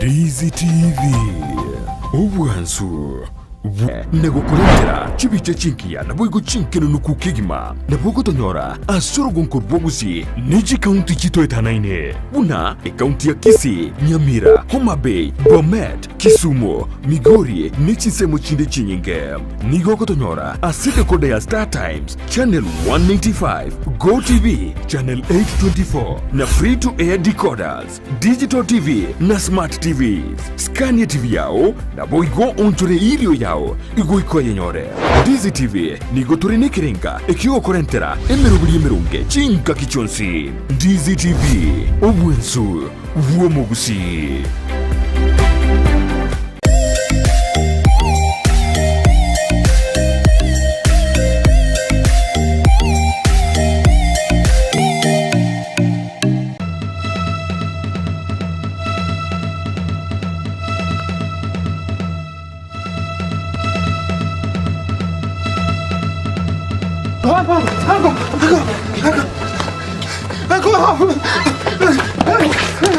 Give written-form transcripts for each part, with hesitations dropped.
Ndizi TV Obwansu Nagokolera chibiche chinkia na boigo chinkeno nukukigima na bogo tonyora asoro gonkorbogusi Niji County chito etanaine Una County ya Kisii, Nyamira, Homa Bay, Bomet, Kisumu, Migori, Nichisemo chinde chinyinge Nigo tonyora asite kode ya Star Times Channel 195, Go TV Channel 824 na free to air decoders, Digital TV na Smart TVs. Scania TV yao na boigo onchore ilio yao Iguiko yenyore Ndizi TV nigo turine kirenga ekigo korentera emerubiri emerunge chinka kichonsi Ndizi TV obwensu vuomogusi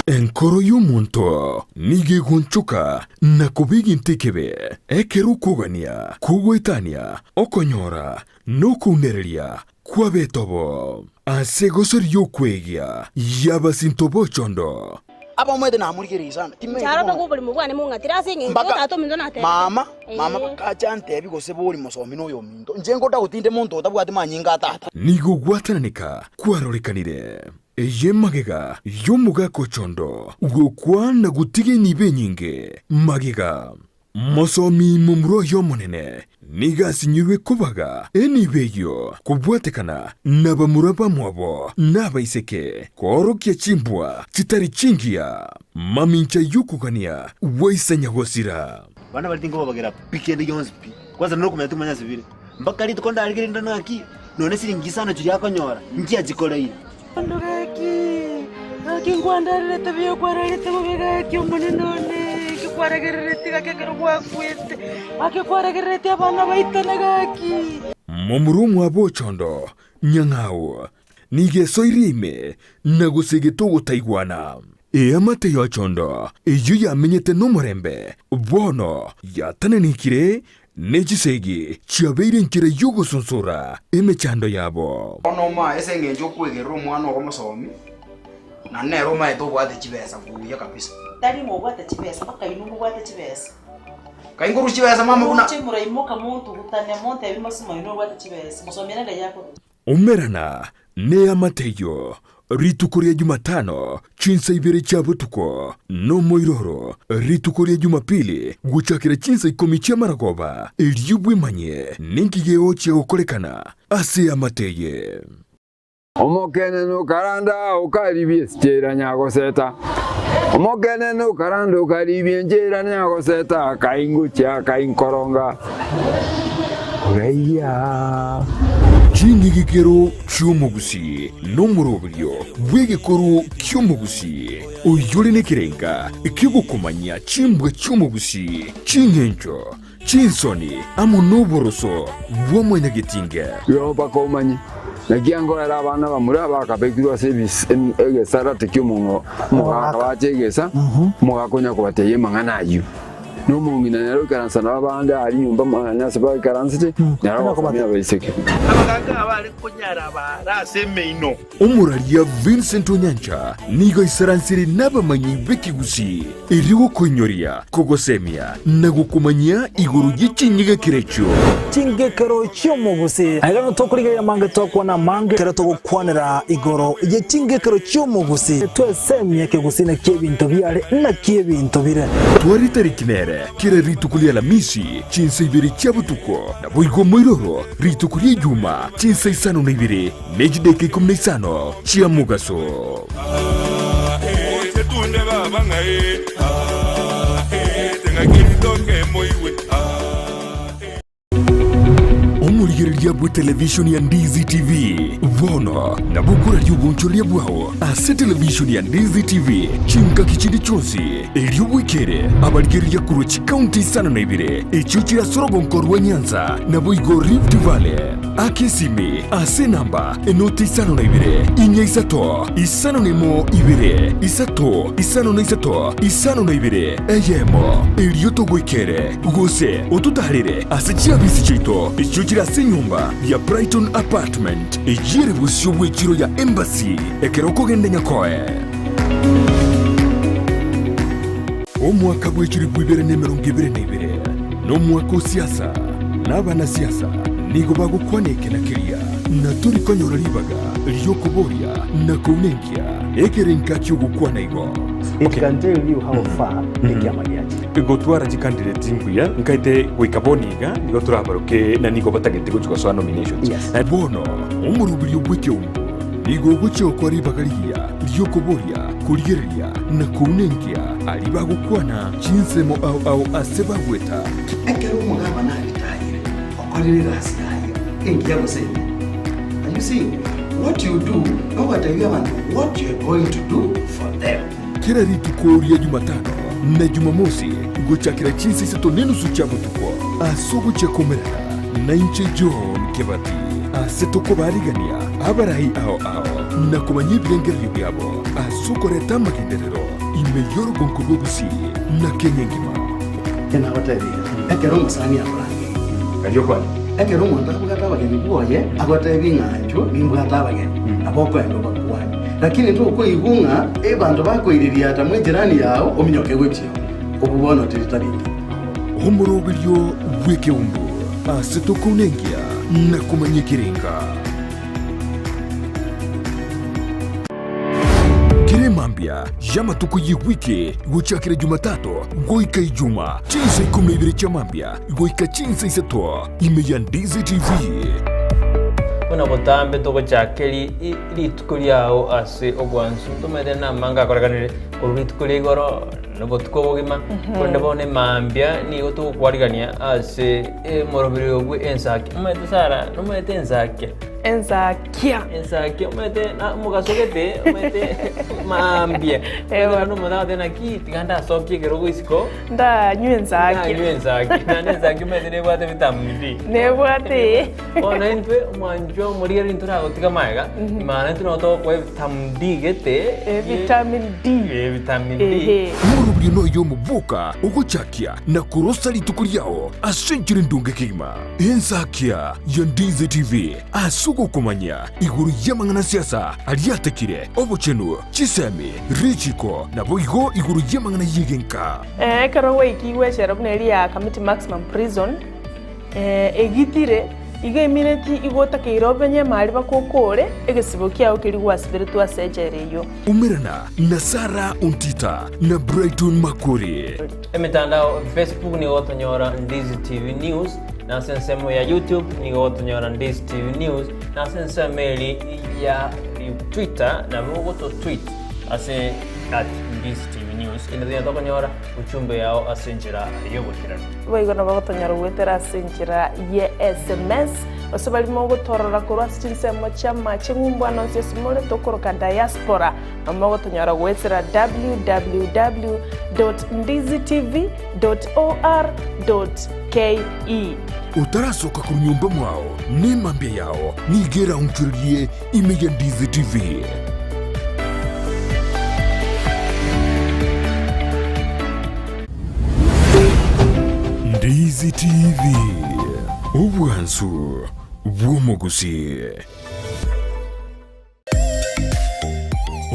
Enkoro y'omuntu nige gonchuka na kubigintekebe ekeru kugania kugwetania okonyora no kunereria kwabetobo asegosor yokwegia yabasintobo chondo aba mwede na amurikire sana charo no gubuli mugwane mungatira singe ngota mindo na te mama kachante bigose buri musomi no yo mindo njengo ta utinde muntu tabwati manyinga tata nigo gwatananika kwarorekanire magega yomuga kochondo ugokwana gutige nibe nyinge magega mosomi mumro yomonene niga sinyirwe kubaga enibeyo kubwatekana nabamuraba mwabo nabaiseke korokia chimbwa chitari chingia mamincha yukugania waisanya hosira bana balitingo bagera pikende yonspi kwanza no kumenya tumanya sibire mbakari tukonda aligire ndana aki none siringisana chya konyora ngia jikoleira Kingwandalile tabio kwaralite mubega kyomone none kikwaregerete kakekero kwakwete akikwaregerete abana baitana gaki Momurumu abochondo nyangao nige soirime nagusegeto gutaigwana amate yochondo eyo yamenyete no murembe bono yatanenikire nejisegi chiabeire nkire yugo sunsura emechando yabo ono ma esengenjo kwegera omwana ogomusomi na nero ma eto bwate chibesa kuya kabisa tari mo bwate chibesa paka inu bwate chibesa kainguru chibesa mama kuna chimura imoka muntu gutanya monte bimasimo inu bwate chibesa musomera nga yako umerana ne amateyo ritukuria Jumatano chinsa ibere chabutuko no moiroro ritukuria Jumapili guchakira chinsa ikomi chia maragoba eliubwe manye ninkigeo chia ukolekana ase amateye Omokene no karanda ukaribie stera nyago seta Omokene no karanda ukaribie njera nyago seta kaingucha kainkoronga Oreya Chingi gikero kyomugusi no murobrio bwege koru kyomugusi oyole nekirenga ikigukumanya chimbwe kyomugusi chingencho chinsoni amunoboroso bwomwenya getinge yo bakomanyi nagiango era abana bamura bakabekirwa service egesarate kyomungo mugakabachegesa mugakonya kubateye mangana ayu no mungina nero karansa nabanda ari nyumba manyase ba karansite nero komanya bayiseke abaganga abari kunyara baraseme ino umuralia Vincent Onyancha nigo isaransiri nabamanyi bekigusi iriwo konyoria kogosemia nagukumanya iguru gichinyiga kirecho chingekero cyomugusi agano tokuriga yamange tokwana mange kero togukwanira igoro ye chingekero cyomugusi twesemye kegusina kyebinto byale na kyebinto bire twari tarikinere kira ritukulia la misi chinsa ibiri chabutuko na boigo moiroro ritukulia Juma chinsa isano na ibiri nejideke kumna isano chia mugaso setunde baba ngae tenga kiri toke moiwe ya bu television ya Ndizi TV vono na bukura ry'ubunchuri bwawo ase television ya Ndizi TV chinka kichindi chonsi ery'ubwikere abarigeriya kuruchi county sana na ibire icyukira sorogonko rwa Nyanza na Boigo Rift Valley akisimi ase namba enoti isano na ibire inya isato isano nemo ibire isato isano na isato isano na ibire eyemo eryoto gwikere gose otutarire ase chiabisi chito icyukira ase nyumba ya Brighton apartment ejire busyo bwekiro ya embassy ekeroko gende nyakoe omwaka bwekiri bwibere n'emirongo ibere n'ibere n'omwaka siasa n'abana siasa nigo bagukwaneke na kiria na turi konyora ribaga ryokuboria na kunenkia ekerenka cyogukwana igo. It can tell you how far ikiama giachi igotwara jikandidate nguya nkaite gwikaboniga nigo turabaruke na nigo batagete guchwa so nominations bono umurubirio bwekyo nigo gucho kwa ribaga riya ryokuboria kurigereria na kunenkia ali bagukwana chinsemo au aseba gweta ekero umugaba na ritayire okorera asiyaye engiya gusenya. And you see what you do no what you want what you are going to do for them. Kila ritukoria Jumatano na Jumamosi gochakira chinsi seto nenu suchabo tuko asogo chakomerera na inche John Kebati aseto kobarigania abarahi ao na kumanyibyengeryo byabo asoko reta makinderero imeyoro gonkurubusi na kenyengima Kena hotelira ekero musani abarangi kariyo kwani ekero mwanda kugata bageni kuoye agote binganjo bimbwata bageni aboko endo bakwani lakini tu ko igunga bantu bakoiriria ata mwijirani yao ominyoke gwetyo obubono tiritariki omurobiryo bweke umbu aseto kunengia na kumanyikirenga kiremambia yamatuko yiwike gochakira Jumatatu goika ijuma chinsa 12 chamambia goika chinsa isato imeya Ndizi TV Bona botambe to gochakeri iritukuri yao ase ogwansu tumede na manga koraganire uritukuri goro nobotuko bogima konde bone mambia ni goto kwarigania ase morobiri ogwe Ensakia umete sara numete Ensakia umete na mugasogete umete mambia no moda na ki tiganda soki gerogo isiko nda Ensakia na Ensakia umete ne bwate vitamin D ne bwate ona entwe manjo murieri ntura gotika maiga imana ntuno to kwa vitamin D gete vitamin D murubiri no yo mubuka ugochakia na kurosa litukuri yao asenjire ndunge kima Ensakia ya Ndizi TV asugo kumanya iguru yamangana siasa aliatekire obuchenu chisemi richiko na boigo iguru yamangana yigenka karo weiki weshera buneri ya committee maximum prison egitire iga imineti igota kirobenye mari bakokore egesibo kiao kiri gwasibire twasejereyo umirana na Sara Untita na Brighton Makori emitandao Facebook ni gotonyora Ndizi TV News na sensemo ya YouTube ni gotonyora Ndizi TV News na sensemo ya Twitter na bogoto tweet ase @Ndizi TV News ina gotonyora uchumbe yao asenjira yobokirano boigona bagotonyora gwetera asenjira ye SMS osabali mogo torora korwa sinsemo chama chingumba no sesimole tokoroka diaspora amago tonyara gwetera www.ndizitv.or.ke utarasoka ku nyumba mwao ni mambia yao nigera unchurie imeya Ndizi TV Ndizi TV ubwansu bw'omugusi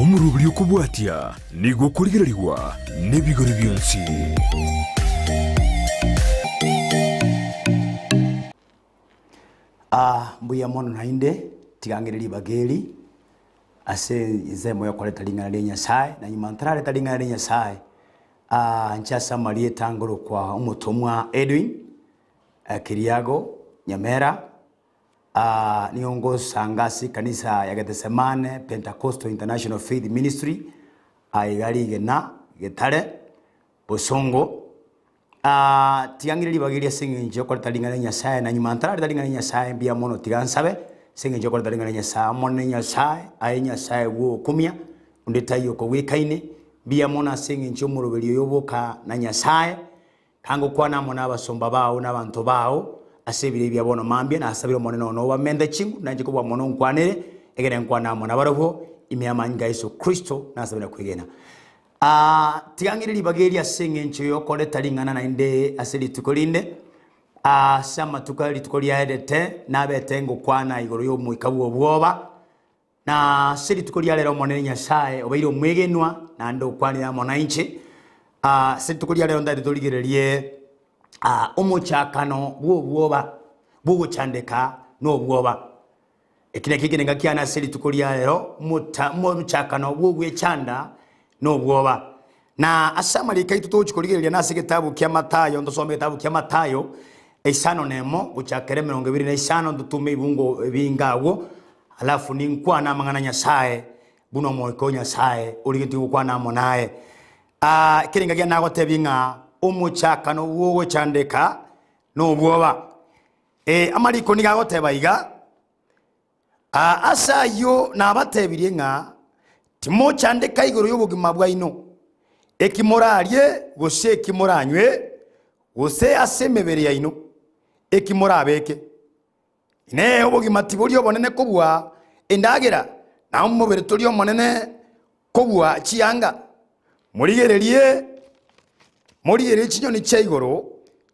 omurubiri okubwatya nigo kurigererwa n'ebigori byonsi mbuya mono nainde tigangiriri bageri ase izemo yakoleta lingana lya Nyasaye na nyuma ntaraleta lingana lya Nyasaye nchasa marie tangoro kwa umutumwa Edwin Kiriago Nyamera niongo sangasi kanisa ya Gethsemane Pentecostal International Faith Ministry aigali gena getare Bosongo tigangire libagiria singe ko talingana nyasaye na nyuma ntara talingana nyasaye bia mono tigansabe singe ko talingana nyasaye mono nyasaye aye nyasaye wo kumia undetayo ko wekaine bia mona singe murubiri yoboka na nyasaye kango kwana mona abasomba bawo n'abantu bawo asebire bya bono mambye na asabire moneno no bamende chingu nanje ko bono nkwanire egere nkwana mona barabo imyamanga Yesu Kristo na asabire kwigena tigangire libageria singe ncho ko letalingana na inde asili tukolinde sama tukali tukolia edete nabete ngokwana igoro yo mwikabu obwoba na siri tukolia lero monene nyasaye obairo mwegenwa na ndo kwanira mona inchi siri tukolia lero ndari toligererie omuchakano bwoba bw'okuchandeka n'obwoba ekine kigene ngakiana siri tukolia lero muchakano bw'ogwechanda n'obwoba na asamali kaitu tochikoligereria nase kitabu kya Matayo ndosome kitabu kya Matayo esano nemo buchakere 25 ndutume ibungo bingawo alafu ninkwana mangana nyasaye buno moiko nyasaye uligiti ukwana monaye kiringa gya nago tebinga umuchakano wowe chandeka no bwoba amaliko nigago tebaiga asa yo nabatebirie nga timo chandeka igoro yobugima bwaino ekimorarie gose ekimoranywe gose asemebere yaino ekimorabeke ine obugima tibulyo bonene kobwa endagera na umubere tulyo monene kobwa chianga murigererie kinyoni cy'igoro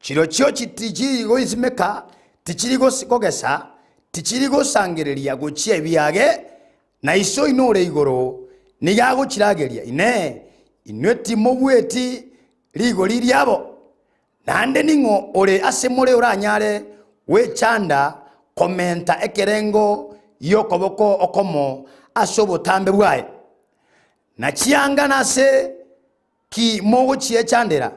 kiro cyo kitigi izimeka tikirigo sikogesa tikirigo sangereria gucie biage na iso inore igoro nigago kirageria ine inweti mobweti ligo liriabo nande ningo ore asemore uranyare we chanda komenta ekerengo yokoboko okomo asobo tambe bwaye na chianga nase ki mogo chie chandera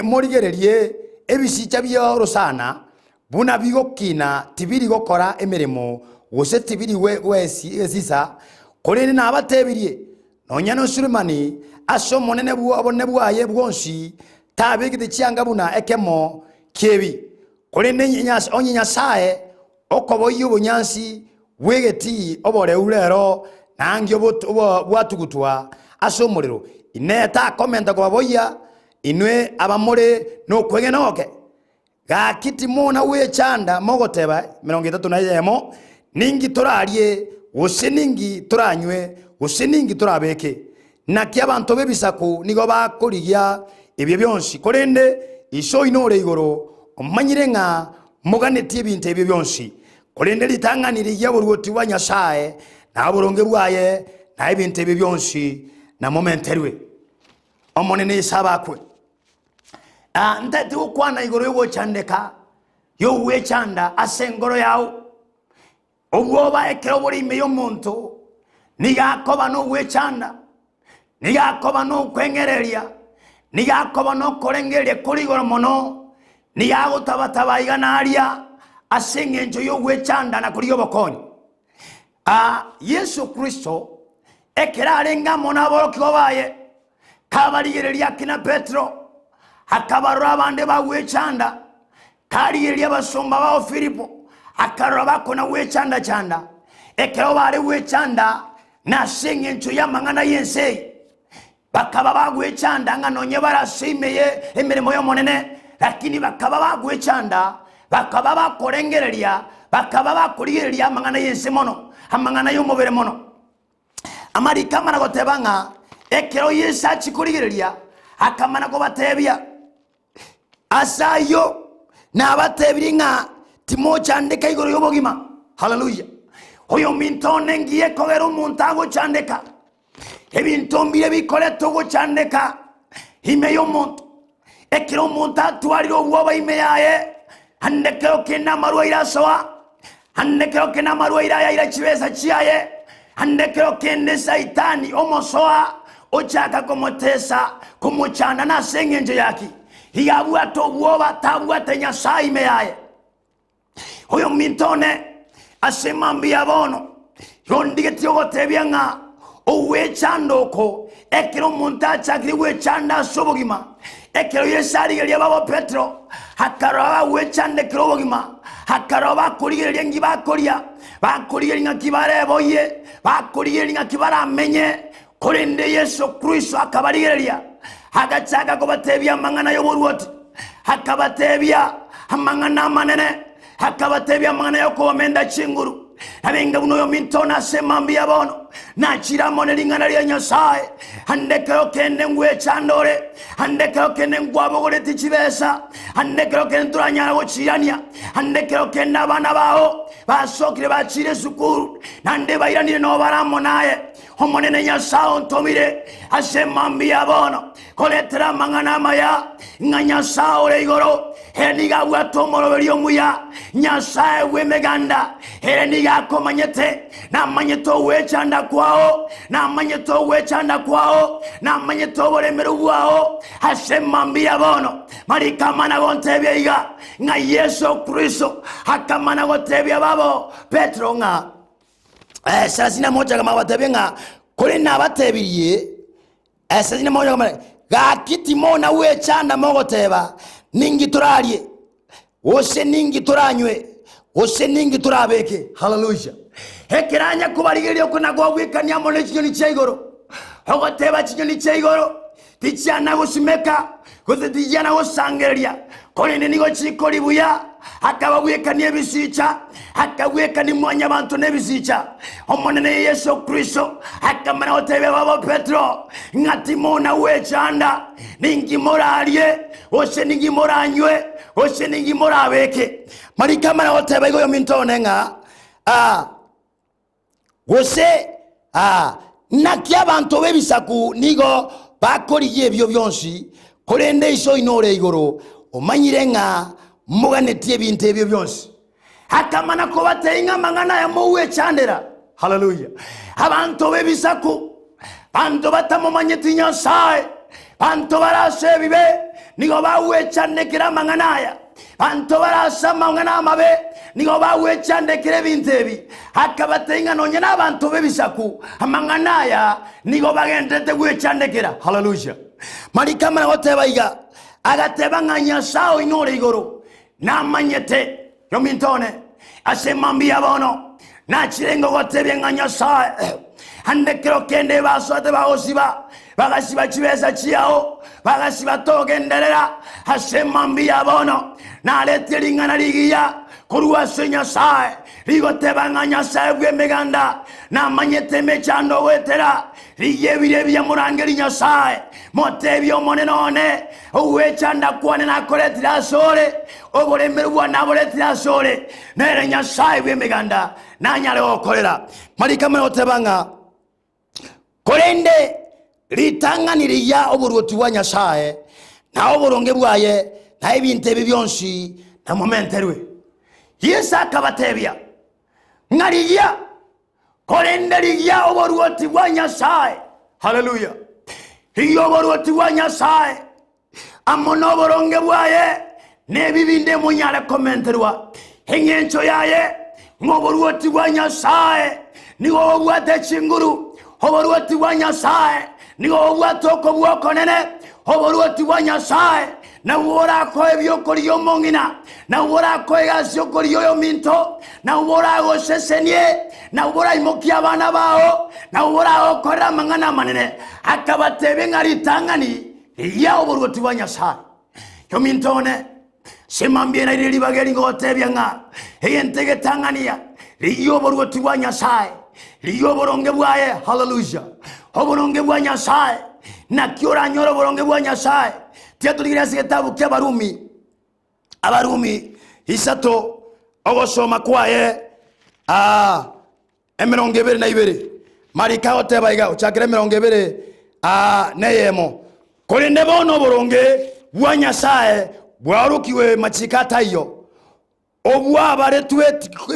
morigererie ebisicha byoro sana buna bigokina tibiri gokora emeremo wose tibiri wesi esisa kolene na abatebirie nonyano Sulemani aso monene bwabone bwaye bwonsi tabigite chianga buna ekemo kebi kolene nyas onyenyasaye okobo yubunyansi wegeti obore urero nangyo bwatugutwa asomorero ineta komenta kwa boya inwe abamore no kwegenoke gakiti mona we chanda mogoteba 31 ningi torarie usiningi turanywe usiningi turabeke naki abantu bebisaku nigo bakorigia ebyo byonsi kolende iso inore igoro omanyire nga muganeti ebintu ebyo byonsi kolende litanganire yaburwoti wa nyasaye na buronge bwaye na ebintu ebyo byonsi na momenterwe omonene isabakwe ndati ukwana igoro yogo chandeka yo wechanda asengoro yawo obwoba ekero buri meyo muntu nigakoba no wechanda nigakoba no kwengereria nigakoba no korengeria kurigoro mono nigago tabataba aria asengenjo yo wechanda na kuriyo bokonyi Yesu Kristo ekera arenga mona boroki gobaye kabarigereria kina Petro akabarura abande bagwechanda karigereria basomba bao Filipo akaraba kona wechanda chanda ekero bare wechanda na sengenjo yamangana yense bakaba bagwechanda nganonye barasimeye emirimo yo monene lakini bakaba bagwechanda bakaba bakorengereria bakaba bakurigereria amangana yense mono amangana yo mubere mono amarika mana gotebanga ekero Yesu achikurigereria akamana ko batebya asayo na batebiringa timo chandeka igoro yobogima haleluya oyo mintone ngiye kogera umuntago chandeka ebintu mbire bikore togo chandeka imeyo muntu ekero munta twariro bwoba imeyaye handekero kena marwa irasoa handekero kena marwa ira chibesa chiaye handekero kende saitani omosoa ochaka komotesa kumuchana na sengenje yaki hiyabu to bwoba tabu atenya saime yaye oyo mintone asemambia bono yondigeti ogotebyanga owechandoko ekero munta chakiri wechanda sobogima ekero yesarigeria babo Petro hakaroba wechande krobogima hakaroba kurigeria ngibakoria bakurigeria kibareboye bakurigeria kibaramenye kurinde Yesu Kristo akabarigeria hagachaga kubatebya mangana yoborwoti hakabatebya amangana manene hakabatebya mangana yokomenda chinguru abenga buno yo mintona semambia bono nachira mone lingana lya Nyasaye andekero kende ngwe chandore andekero kende ngwabogole tichibesa andekero kende turanyara gochirania andekero kende abana baho basokire bachire sukuru nande bayiranire no baramo naye omonene Nyasaye ntomire asemambia bono koletera mangana maya Nyasaye ore igoro heniga watomoro belyo muya Nyasaye wemeganda heniga komanyete na manyeto wechanda kwao na manyeto wechanda kwao na manyeto bolemeru kwao asemambia bono marikamana gontebya iga nga Yesu Kristo hakamana gontebya babo Petro nga 31 kama watebya nga kuri nabatebirie 31 kama gakiti mona wechanda mogoteba ningi turalie ose ningi turanywe ose ningi turabeke haleluya hekeranya kubarigerio kuna gwikania mone kinyoni cy'igoro hogoteba kinyoni cy'igoro ticyana gusimeka kuzitijana gusangeria konene nigo chikori buya akaba gwikania bisicha akagwekani mwanya bantu nebisicha omonene Yesu Kristo akamana otebe babo Petro ngati mona wechanda ningi moralie ose ningi moranywe ose ningi morabeke marikamana otebe go mintone nga ose nakia abantu bebisaku nigo bakoriye ebyo byonsi kolende iso inore igoro omanyire nga muganetie bintu ebyo byonsi akamana ko bateinga mangana ya muwe chandera haleluya abantu bebisaku bantu batamumanyeti Nyasaye bantu barase bibe nigo bawe chandekira mangana ya bantu barasa mangana mabe nigo bawe chandekire bintebi akabateinga nonye nabantu bebisaku amangana ya nigo bagendete gwe chandekira haleluya marikamana otebaiga agateba nga Nyasaye inore igoro namanyete yo mintone asemambia bono na chirengo gotebye nga Nyasaye andekero kende basote bagosiba bagasiba chibesa chiao bagasiba togenderera asemambia bono na letelingana ligia kuruwa se Nyasaye ligoteba nga Nyasaye bwemeganda na manyete mechando wetera ligebire bya murangeri Nyasaye motebyo monenone uwechanda kwane na koletira sore obolemerwa na boletira sore nere Nyasaye bwemeganda nanyale okolera marikamana otebanga kolende litanganiriya oburwoti wa Nyasaye na oboronge bwaye na ebintu ebibyonsi na momenterwe Yesu akabatebya ngariya kolende liya oburwoti wa Nyasaye haleluya iyo oburwoti wa Nyasaye amono boronge bwaye nebibinde munyale komenterwa enyencho yaye ngoborwoti wa Nyasaye nigo obwate chinguru oborwoti wa Nyasaye nigo obwate okobwoko nene oborwoti wa Nyasaye na wora ko ebyo koriyo mongina na wora ko gasyo koriyo yo minto na wora go sesenye na wora imoki abana bao na wora okora mangana manene akabatebe ngari tangani ya oborwoti wa Nyasaye yo mintone semambye na riri bageri ngotebya nga eyentege tangania liyo oborwoti wa Nyasaye liyo boronge bwaye haleluya oboronge bwa Nyasaye na kiora nyoro boronge bwa Nyasaye tiatuligira kitabu kya Abarumi isato ogosoma kwaye emirongo ebere na ibere marika otebaiga uchakire emirongo ebere neyemo kolinde bono boronge bwa Nyasaye bwarukiwe machikata iyo obwabaretwe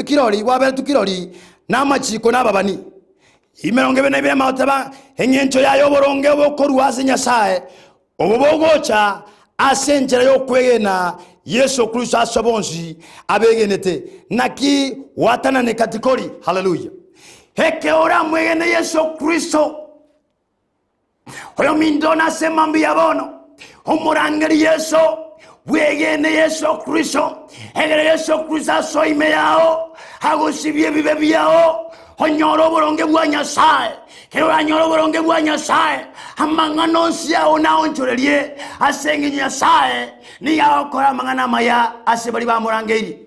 kirori waberetu kirori namachiko nababani imirongo ebere na ibere maoteba enyencho yayo boronge bokorwase Nyasaye obobogocha asenjera yo kwegena Yesu Kristo asobonzi abegenete naki watana ne katikori haleluya heke ora mwegene Yesu Kristo oyo mindona semambi yabono omurangeri Yesu bwegene Yesu Kristo egere Yesu Kristo soime yao hagusibye bibe byao onyoro oboronge bwa Nyasaye kero anyoro oboronge bwa Nyasaye amangano nsia ona onchorerie asenge Nyasaye ni yakora amangana maya asebali ba murangeri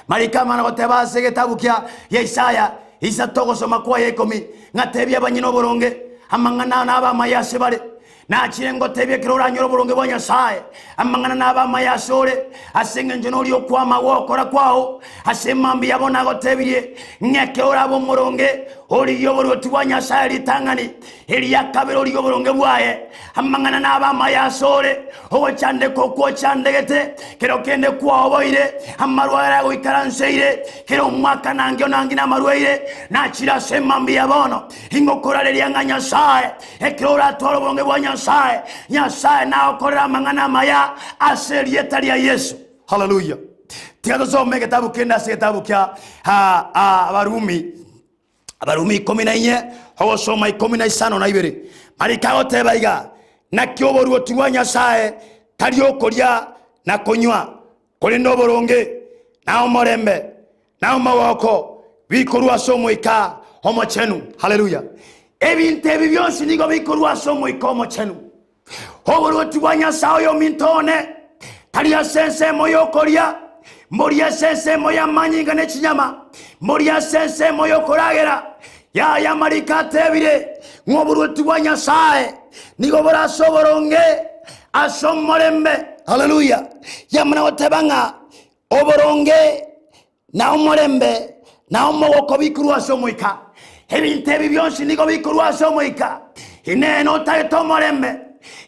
marika mana goteba segetabu kya Yesaya isa togosoma kwa yekomi ngatebya banyino oboronge amangana naba maya asebali na chirengo tebye kirora nyoro boronge bwa Nyasaye amangana naba mayasore asenge njonori okwama wokora kwao asemambi yabona gotebye nyekora bo muronge oli yoboroti bwa Nyasaye litangani eli yakabero yoboronge bwaye amangana naba mayasore owo chande kokwo chandegete kero kende kwao boire amarwara go ikaranseire kero mwaka nangyo nangina marwaire na chira semambi yabono ingokora lelia Nyasaye ekirora toro boronge bwa Nyasaye Nyasaye na okora mangana maya aseri etalia Yesu. Hallelujah. Tiato some kitabu kenda se kitabu kya Abarumi 14 hawo soma 15 na ibere marika otebaiga na kyoboru otiwa Nyasaye tali okoria na konywa kole ndoboronge na omorembe na omawoko bikorwa somoika omochenu. Hallelujah. Ebintu ebi byonsi nigo bikorwa somoika omochenu oboroti bwa Nyasaye omintone tali sense moyo koria moria sense moya manyinga ne chinyama moria sense moyo koragera ya marika tebire ngoboroti bwa Nyasaye nigo bora soboronge asomorembe. Hallelujah. Yamana otebanga oboronge na omorembe na omogoko bikorwa somoika ebintu ebi byonsi nigo bikorwa somoika ineno tagetomorembe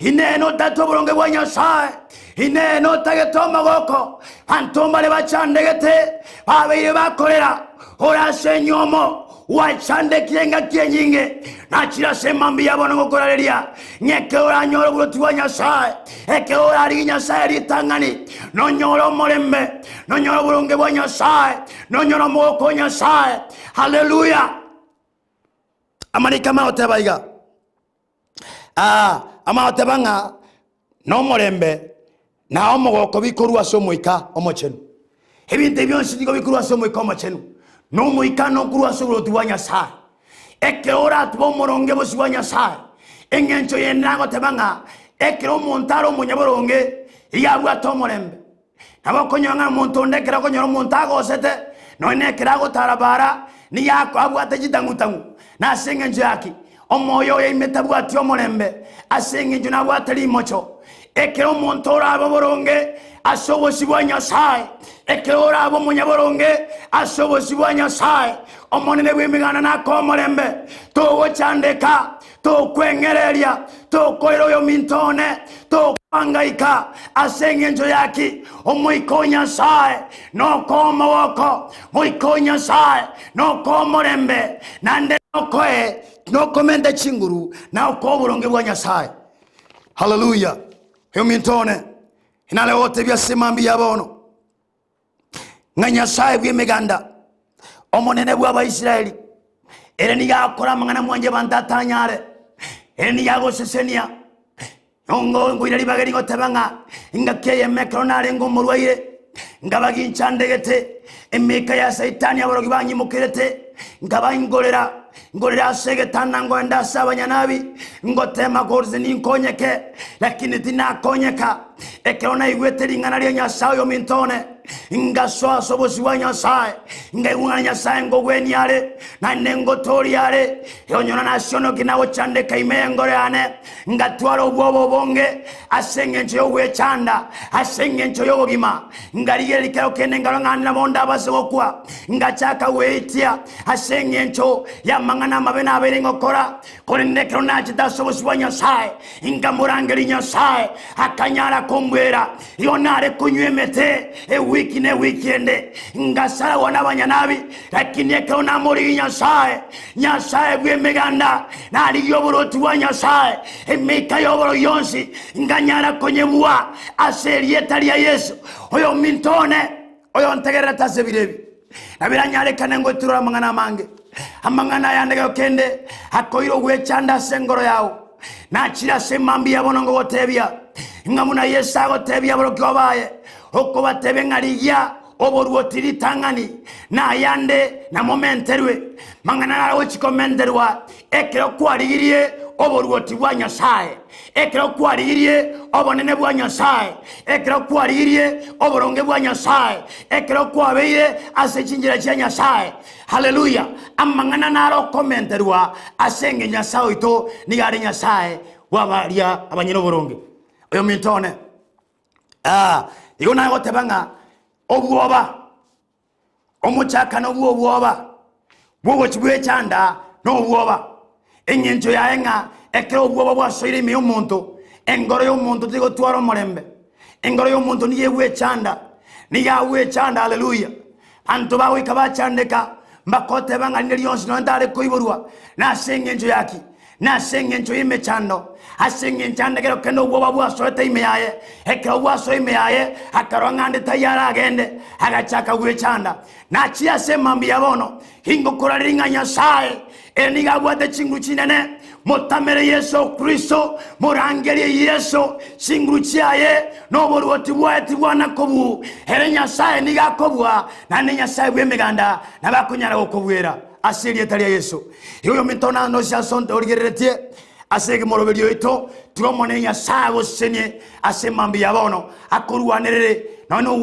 ineno tatoboronge bwa Nyasaye ineno tagetoma goko antombale bachandegete babeire bakorera ora senyomo wachande kienga kienyinge na chira semambi yabona ngokorareria nyeke ora nyoro buloti bwa Nyasaye eke ora ari Nyasaye litangani no nyoro morembe no nyoro bulonge bwa Nyasaye no nyoro moko Nyasaye. Hallelujah. Amarika maotebaiga amaotebanga no morembe na omogoko bikorwa somoika omochenu ebintu byonsi nigo bikorwa somoika omochenu no moika no kurwa sobuloti bwa Nyasaye eke ora tubo moronge bosi bwa Nyasaye engencho yendago tebanga eke omontaro munyaboronge yabwa tomorembe nabakonyanga omuntu ndekera konyoro omuntu agosete no nekera gotarabara ni yako abwate jitangutangu na asengenjo yaki omoyo yemetabwa ati omorembe asengenjo nabwate limocho eke omuntu orabo boronge asobosi bwa Nyasaye eke orabo munyaboronge asobosi bwa Nyasaye omonene bwemigana nakomorembe towo chandeka to kwengereria to koiro yo mintone to kwangaika asengenjo yaki omoiko Nyasaye no koma woko moiko Nyasaye no komorembe nande nokoe no komende chinguru na okoboronge bwa Nyasaye. Hallelujah. Yo mintone inale wote bya semambi yabono nga Nyasaye bwemiganda omonene bwa Abaisiraeli ereni yakora mangana mwanje bantatanyare ereni yagosesenia ngo irali bageri gotebanga ngakeye mekronale ngo murwaire ngabaginchandegete emeka ya Saitani aborogi banyimukirete ngorera segetana ngo ndasabanya nabi ngotema gorze ninkonyeke lakini tinakonyeka ekerona igwete lingana lya Nyasaye omintone ngaswa sobosi wa Nyasaye ngaiuna Nyasaye ngo gwenyale na nengo toriale yonyona nasiono kinawo chandeka imengorane ngatwara obwobo bonge asengencho yogwechanda asengencho yogima ngaliye likero kene ngalo ngana monda basokwa ngachaka weitia asengencho ya mangana mabena aberengo kora konekero nachita sobosi wa Nyasaye ngamurangeli Nyasaye akanyara kombwera yonare kunywemete wiki ne weekende ngasara wana banyanabi lakini ekona muri Nyasaye bwemeganda nali yoboroti wa Nyasaye emeka yoboro yonsi nganyara konyebwa aserieta lya Yesu oyo mintone oyo ntegerera tasebirebi nabiranyale kanengo turura mangana mange amangana yandege okende akoiro gwechanda sengoro yawo nachira semambia bonongo gotebia ngamuna Yesu gotebia borokyobaye oko batebe ngarigia oboruotiri tangani na yande na momenterwe mangana na ochikomenderwa ekero kwarigirie oboruoti bwa Nyasaye ekero kwarigirie obonene bwa Nyasaye ekero kwarigirie oboronge bwa Nyasaye ekero kwabeire ase chinjira cha Nyasaye. Haleluya. Amangana naro komenterwa asenge Nyasaye ito ni gari Nyasaye wabaria abanyino boronge oyo mintone igona gotebanga obwoba omuchaka no bwoba bwogo chibwe chanda no bwoba enyenjo ya enga ekero obwoba bwasoire mi omuntu engoro y'omuntu tigo twaro morembe engoro y'omuntu niye bwe chanda niya bwe chanda. Haleluya. Antu bawe kabachandeka mbakote banga nilionsi no ndare koiborwa na sengenjo yaki na sengenjo imechando asenge nchande kero kendo bwoba bwasoete imeyaye ekero bwasoe imeyaye akarongande tayara agende agachaka gwechanda na chia semambi yabono hingo kuraringa Nyasaye eniga bwate chinguru chinene motamere Yesu Kristo morangerie Yesu chinguru chiaye no boruoti bwati bwana kobu ere Nyasaye niga kobwa na ne Nyasaye bwemeganda na bakunyara okobwera asiri etalia Yesu yoyo mitona no sia sonte origeretie asege moroberio ito turomone Nyasaye gosenie asemambi yabono akoruanerere no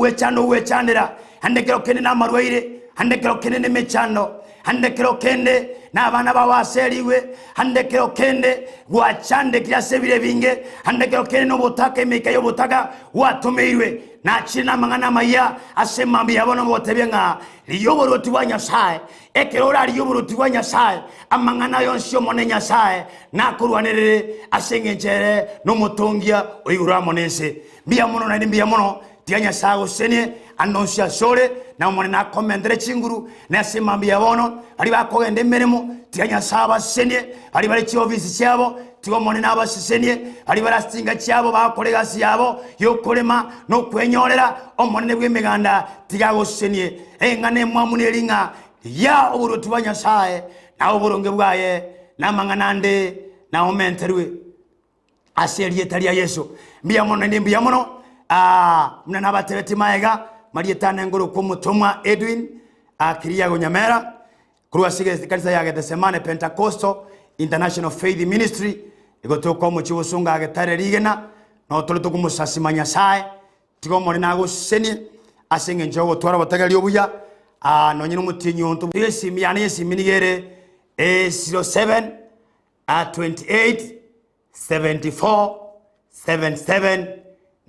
wechandira handekero kene na marwaire handekero kene ne mechando handekero kende na abana bawaseriwe handekero kende gwachande kirasebire binge handekero kene no botaka emikayo botaka watomeirwe na china mangana maya asemambi yabono botebenga liyoboroti wa Nyasaye ekerora liyoboroti wa Nyasaye amangana yonsio mone Nyasaye na kurwanerere asengenjere no mutongia oigura monense mbia mono na mbia mono tia Nyasaye osenie anonsia sore na mone na komendere chinguru na semambi yabono ali bakogende meremo tia Nyasaye basenie ali bali chi office cyabo tigo mone na basisenie ali barastinga cyabo bakolega cyabo yokolema no kwenyorera omonene bw'emiganda tiga gosenie engane mwamune linga ya oburuti bwa Nyasaye na oburonge bwaye na manganande na omenterwe aseriye talia Yesu mbia mono ndi mbia mono mna nabatebeti maega marietana ngoro ko mutomwa Edwin akiriya go Nyamera kurwa sige kanisa ya Gethsemane Pentecostal International Faith Ministry igotoko mu chibusunga agetare rigena no toloto kumusasima Nyasaye tigo mone nago seni asenge njogo twara batagali obuya no nyino mutinyi onto yesimiyane yesiminigere 07 28 74 77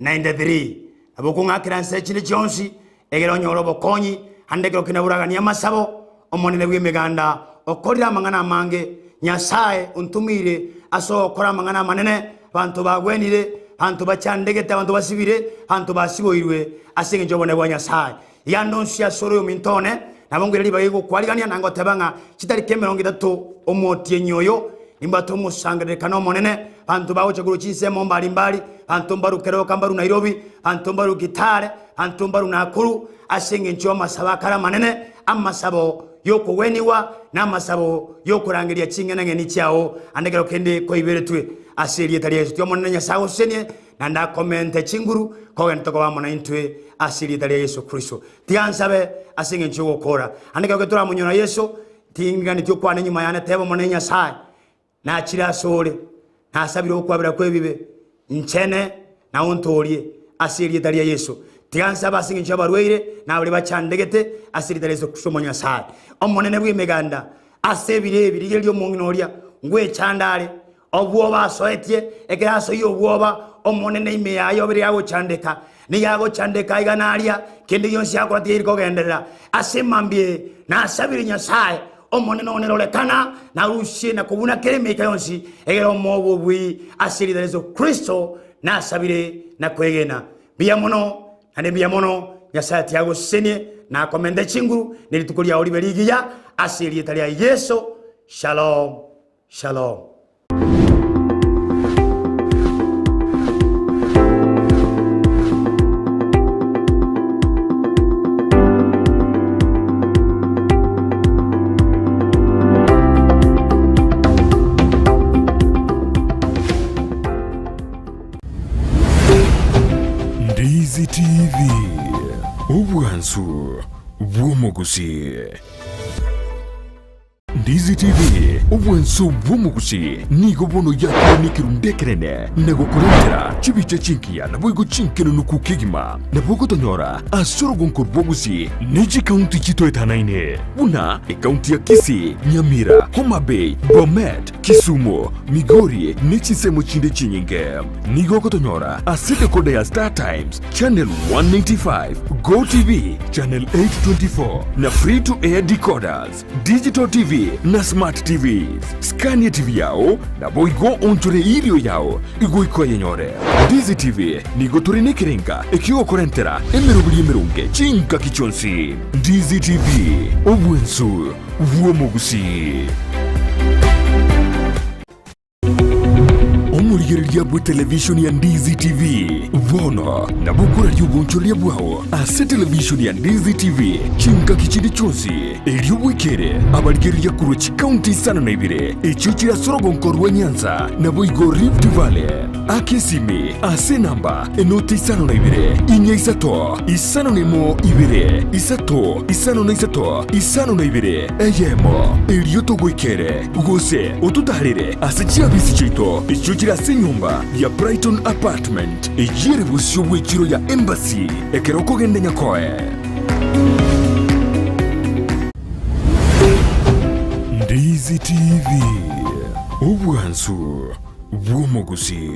93 abokunga kiranse chini chonsi egero nyoro bokonyi handekero kinaburaga ni amasabo omonene bw'emiganda okorira mangana mange Nyasaye untumire aso okora mangana manene bantu bagwenire bantu bachandegete bantu basibire bantu basiboirwe asenge njobone bwa Nyasaye yandonsia soro mintone nabongere bayigo kwaligania nango tebanga kitari kemerongo 3 omotie nyoyo imbato musangere kano monene bantu bawo chaguru chise mombali mbali bantu mbaru kero kambaru Nairobi bantu mbaru Gitare bantu mbaru Nakuru asenge nchoma sabakara manene amasabo yoko weniwa na masabo yoko rangeria chingena ngeni chao andekero kende koiberetwe aseri etari Yesu tyo monene Nyasaye senye na nda komente chinguru ko entoko ba mona intwe aseri etari Yesu Kristo tiansabe asenge nchogo kora andekero ketura munyona Yesu tingani tyo kwana nyuma yana tebo monene Nyasaye na chira sore na sabiro kwabira kwebibe nchene na ontorie aseri etari Yesu tiansa basinga nchabarweire na bali bachandegete aseri etari Yesu Kristo Nyasaye omonene bw'emiganda asebire ebirige lyo munginoria ngwe chandale obwoba soetie ekeraso yo obwoba omonene ime yayo biri yago chandeka ni yago chandeka iganaria kende yonsi yakora tiri kogenderera asemambie na asabire Nyasaye omonene onerolekana na rushye na kubuna keremeka yonsi egero mobo bwi asiri Yesu Kristo na asabire na kwegena biya mono ane biya mono Nyasaye tiago senye na komende chinguru nilitukulia oliberigia asiri italia Yesu. Shalom shalom. Ndizi TV ubwansu bw'omugusi. Ndizi TV ubwansu bw'omugusi nigo bono yakiro nikirundekerene negokurengera chibiche chinkia na boigo chinkeno nukukigima na bogo tonyora asorogo nkorbogusi neji kaunti chito etanaine una kaunti ya Kisii, Nyamira, Homa Bay, Bomet, Kisumu, Migori nechisemo chinde chinyinge nigo kotonyora asete kode ya Star Times channel 195 Go TV channel 824 na free to air decoders digital TV na smart TVs. Scania TV yao na boigo onchore ilio yao igo iko yenyore. Ndizi TV nigo turine kirenga ikiwa korentera emerubuli emerunge chinka kichonsi. Ndizi TV obwensu vuomugusi. Omurigereria bwa television ya Ndizi TV vono na bukura ryubonchoria bwao ase television ya Ndizi TV chinka kichindi chonsi eriobwekere abarigereria kurochi county sana na ibire echichira sorogo nkorwa Nyanza na boigo Rift Valley akesimi ase namba enoti sana na ibire inya isato isano nemo ibire isato isano na isato isano na ibire eyemo erioto gwekere gose otutarire ase chiabisi chito echichira ase nyumba ya Brighton apartment ejire busyo bwekiro ya embassy ekeroko gende nyakoe. Ndizi TV ubwansu bw'omugusi.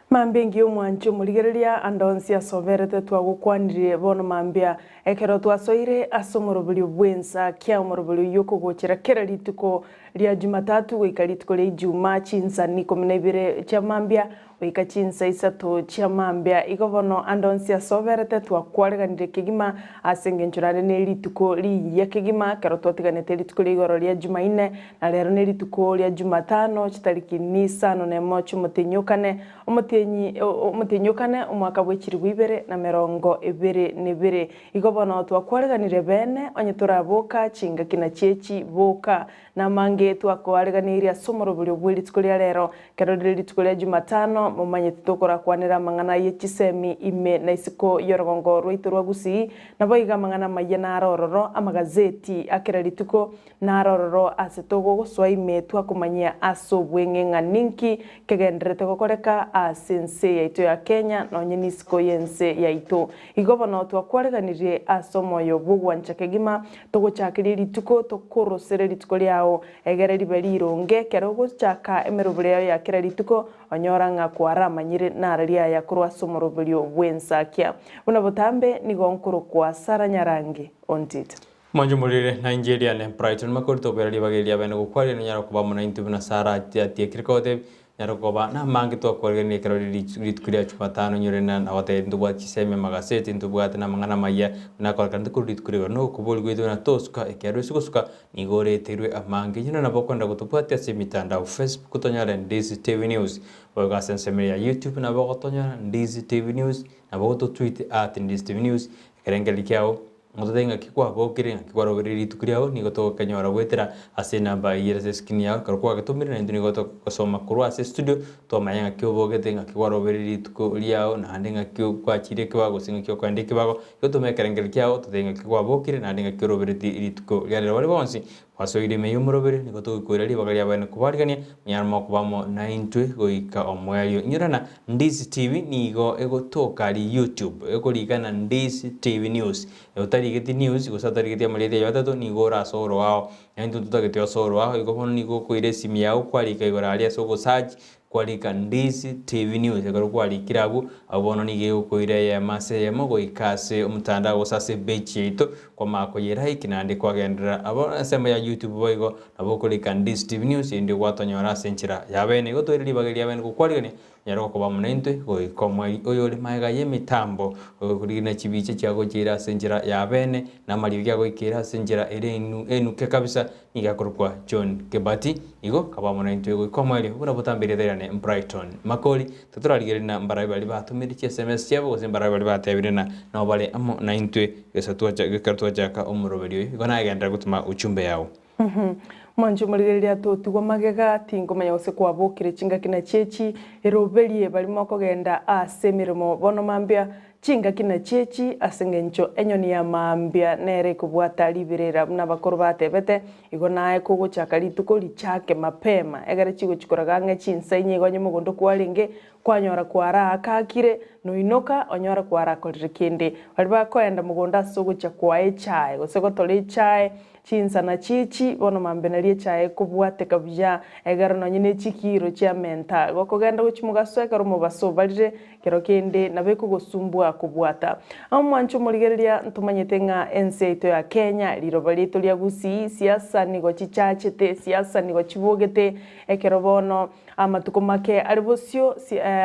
Mambengi umwancho muligereria andonsi asoverete twagukwanire bono mambia ekero twasoire asomorobuli bwensa kya morobuli yoko gochera kera lituko lia Jumatatu wika lituko lia Juma chinsa niko mnebire cha mambia wika chinsa isato cha mambia iko bono andonsi asoverete twakwareganire kigima asengenchurane ne lituko li ya kigima kero twatiganete lituko lia lia Jumaine na lero ne lituko lia Jumatano chitariki ni sano ne mocho mutenyokane umutenyokane umwaka w'ekiri bwibere na merongo ebere nebere igobono twakwareganire bene onye turaboka chinga kina chechi boka na mange twakwareganire asomoro buli bw'elituko lya lero kero lituko lya Jumatano mumanye tutokora kwanira mangana y'ekisemi ime na isiko yorogongo rwaitu rwagusi nabo iga mangana mayena arororo amagazeti akera lituko na arororo asetogo guswa ime twakumanyia asobwenge ninki kegenderete gokoreka sense yaito ya Kenya na onye nisiko yense yaito igobono twakwareganirie asomoyo bugwancha kegima togochakiri lituko tokorosere lituko lyao egere libeli ronge kero gochaka emerobule ya kera lituko onyoranga kwara manyire nararia ya kurwa somorobulyo bwensakia una botambe nigonkuru kwa Sara Nyarangi ontita Manjo mulire Nigeria ne Brighton Makori to berali bagelia bene ko kwari nyaro ko bamona intu na Sara ati kirikote nyaro ko ba na mangi to ko gene kero litukuria Jumatano nyorena na wate nduwa chiseme magaseti nduwa na mangana maya na ko kan ko litukuria no ko boli gwedo na toska ekero suka nigore terwe amangi nyina na bokonda kutupata se mitandao Facebook tonyara Ndizi TV News boga sensemere ya YouTube na bokotonyara Ndizi TV News na bogoto tweet @Ndizi TV News kerengeli kyao mutotenga kikwa bokire kikwa robereri tukiriao ni goto kanyora gwetera ase namba yere skini yao karukwa gatumire na ndini goto kosoma kurwa ase studio to mayanga kyo bogetenga kikwa robereri tukuriao na ndenga kyo kwa chire kibago singa kyo kwande kibago yoto mekerengeli kyao totenga kikwa bokire na ndenga kyo robereri ituko yale wale bonsi wasoire meyo morobere ni goto kwirali bagali abane kubarigania nyarmo kubamo 90 goika omwelio nyirana Ndizi TV nigo egotoka ali YouTube egoligana Ndizi TV News yotarigeti news gosatarigeti amalete yatatu nigo rasoro wao yantu tutagete soro wao igopono nigo koire simi yao kwalika igora ali soko search kwalika Ndizi TV News egoro kwalikira abu abono nige koire ya mase yamogo ikase umutanda gosase bechi ito kwa mako yera ikinande kwagendera abo sema ya YouTube boigo abo kolika Ndizi TV News indi watonyora senchira yabene goto libageli yabene kukwalika nyaro ko bamunente go ikomwe oyo le maiga ye mitambo kuri na chibiche cyago kira senjira yabene na mali byago ikira senjira ere enuke kabisa kabisa igakorwa John Kebati igo kabamona into igo komweli buna butambire therane Brighton Makori tuturarigerina mbarai bali batumiri SMS cyabo gose mbarai bali batebirina no bali amo na intwe gesatwa gekartwa jaka umuroberio igo nagenda gutuma uchumbe yao Manju murigeria tutigwa magega tingomanya gose kwabukire chinga kina chechi eroberie bali mokogenda ase mirimo bono mambia chinga kina chechi asengencho enyoni ya mambia nere kubwata libirera buna bakoro batebete igo nae kuguchaka rituko richake mapema egere chigo chikoraga nge chinsenye gonye mugondo kwaringe kwanyora kwara akakire no inoka onyora kwara korire kindi bali bakoenda mugonda sugucha kwa echae gose gotore echae chinsana chichi bono mambenarie chae kubwate kabya egero no nyine chikiro chia menta gokogenda guchimugasweka rumo baso balire kero kende nabe kugosumbua kubwata amwancho murigereria ntumanyete nga enseito ya Kenya liroba lito lya gusi siasa ni gochichachete siasa ni gochibogete ekero bono amatuko make aribosio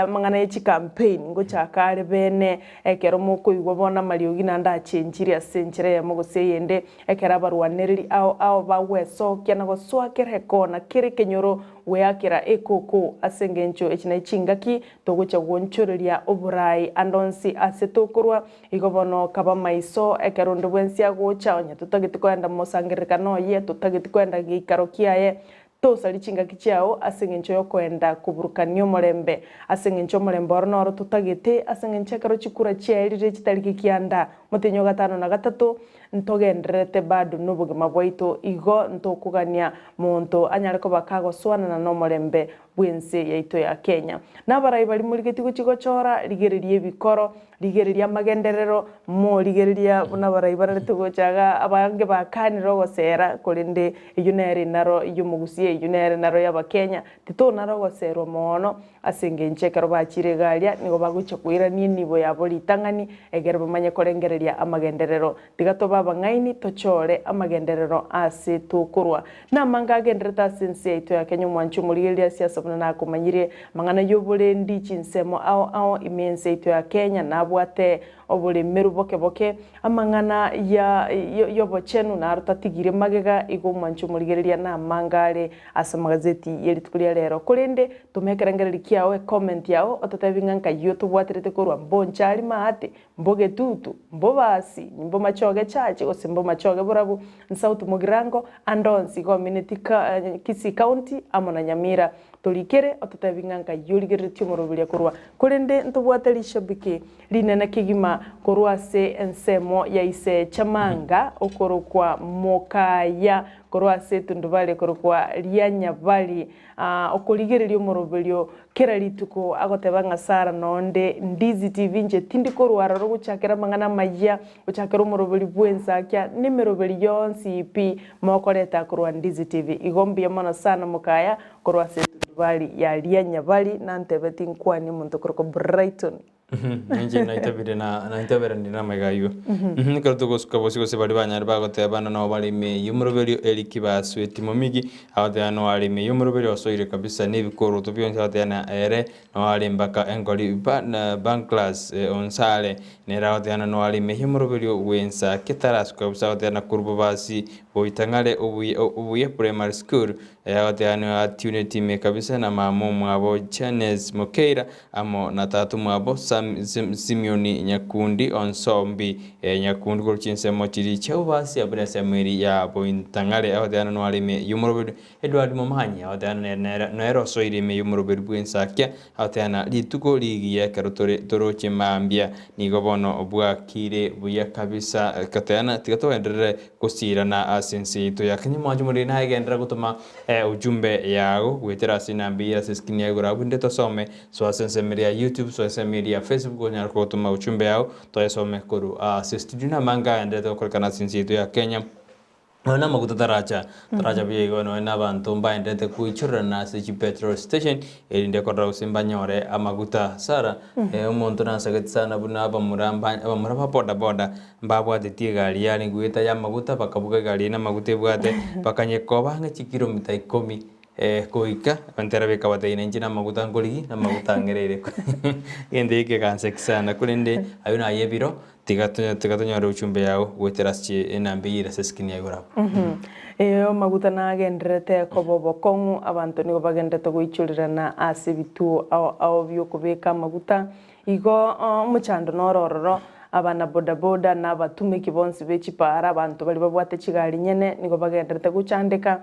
mangana echi campaign ngochakare bene ekero moko igwa bona mariogi nanda chenjiri asenjire ya mogose yende ekera barwanereri ao bawesokia na goswakere kona kire kenyoro weakira ekoko asengencho echina ichingaki togocha gonchoreria oburai andonsi asetokorwa igobono kaba maiso ekerondo bwensia gocha onya tutagiti kwenda mosangirikano ye tutagiti kwenda gikaro kiaye tosali chingaki chiao asengencho yokwenda kuburukanio morembe asengencho morembe ornoro tutagite asengencho karo chikura chiairire chitariki kianda mutenyo gatano na gatatu ntogenderete bado nubugima bwaito igo ntokugania muntu anyareko bakago swana na no morembe bwense yaito ya Kenya nabarai bali muri gitigo chigochora ligererie bikoro ligereria magenderero mo ligereria nabarai barate gochaga abange bakaniro gosera kolinde yunere naro yumugusie yunere naro yaba Kenya tito naro gosero mono asengenche karo bachire galia nigo bagucha kuirania nibo ya boli tangani egere bamanye korengereria amagenderero tigato baba ngaini tochore amagenderero ase tukurwa na manga gendereta sense yaito ya Kenya mwanchu murigeria siasa na kumanyire mangana yobulendi chinsemo ao imense ito ya Kenya nabwate obule meruboke boke amangana ya yobochenu na arutatigire magega igo mwanchu murigereria na mangare asa magazeti yeritukulia lero kulende tumekerangereri kiawe comment yao otatabinganka yoto bwaterete korwa mbonchari mahate mboge tutu mbobasi mbo machoge chache ose mbo machoge burabu nsautu mugirango andonsi community Kisii County amona Nyamira tolikere otatabinganka yoligeretio morobilia korwa kulende ntobwateli shabiki linena kigima korwa se ensemo ya ise chamanga okorokwa mokaya korwa se tundubale korokwa lianya bali okoligererio morobilio kera lituko agotebanga sara nonde Ndizi TV nje tindi korwa raro guchakera mangana maya guchakera morobili bwensakia nimerobili yonsi ipi mokoreta korwa Ndizi TV igombi mana sana mokaya korwa se bali ya lianya bali nantebeti nkwani muntu koroko Brighton nje naitabire na itabira ndina magayo karto gosuka bosiko se bali banyar bagote bana no bali me yumurobeli elikibasu etimomigi awate ano ali me yumurobeli osoire kabisa nebikoro to byonse awate na ere no ali mbaka engoli bank class onsale nera awate ano ali me yumurobeli wensa kitaras kabisa awate na kurbo basi boitangale obuye primary school awate ano attunity me kabisa na mamo mwabo Chanes Mokeira amo na tatu mwabo Simeoni Nyakundi onsombi Nyakundi ko chinsemo chiri chawasi abira semeri ya bointangale awatana no alime yumurobed Edward Momanyi awatana no ero soirime yumurobed bwensakia awatana lituko ligi ya karotore toroche mambia nigobono obwakire buya kabisa katana tigato endere kosira na asensi to yakanye mwajumuri na agendera gutuma ujumbe yago gwetera sinambia seskini yago rabunde to some so asense media YouTube so asense media Facebook nyar ko tuma uchumbe yao to esome koru studio manga ende to kolkana sinsitu ya Kenya na maguta taracha bia igono na bantu mbaende te kuichura na se petrol station elinde ko raw simbanyore amaguta sara umuntu nasagati sana buna bamuramba boda mbabwa de gari yani guita ya maguta bakabuga gari na maguta bwate bakanye ko banga kilomita 10 koika antera beka wata inenjina maguta ngoligi na maguta ngerere ende ke kanse sana kulende ayuna yebiro tigato nyaro uchumbe yao weteraschi enambira seskini yagora maguta nagenderete kobobo kongu abantu nigo bagendete goichurirana ase bituo ao byokubeka maguta igo omochando norororo abana bodaboda n'abatumiki bonsi b'ekipara abantu bari babwate chigari nyene nigo bagenderete guchandika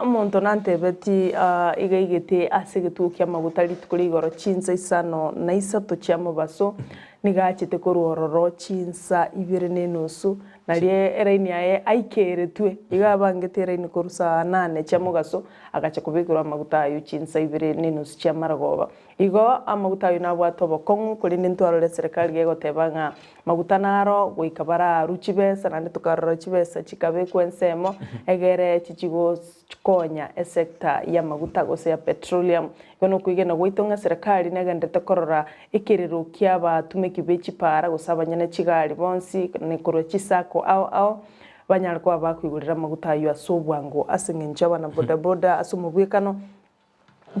omonto nantebeti iga igete ase gituo kia maguta ritukuri igoro chinsa isano na isato chia mobaso nigachete koruororo chinsa 2.5 narie eraini yae aikeretwe iga bangete eraini korusa 8 chia mogaso agacha kubikirwa amaguta ayo chinsa 2.5 chia maragoba igo amaguta ayo nabwato bokongu kuri nintwarore serikali gegotebanga maguta naro goikabara ruchibesa nande tukarora chibesa chikabe kwensemo egere chichigo konya sector ya maguta gose ya petroleum gono kuigena goitonga serikali negendete korora ikiriro kia batumiki bechipara gosaba nyane chigari bonsi ne korwa chisako ao banyarwa bakwigurira maguta ayo asobwango asengenja bana bodaboda asumubwekano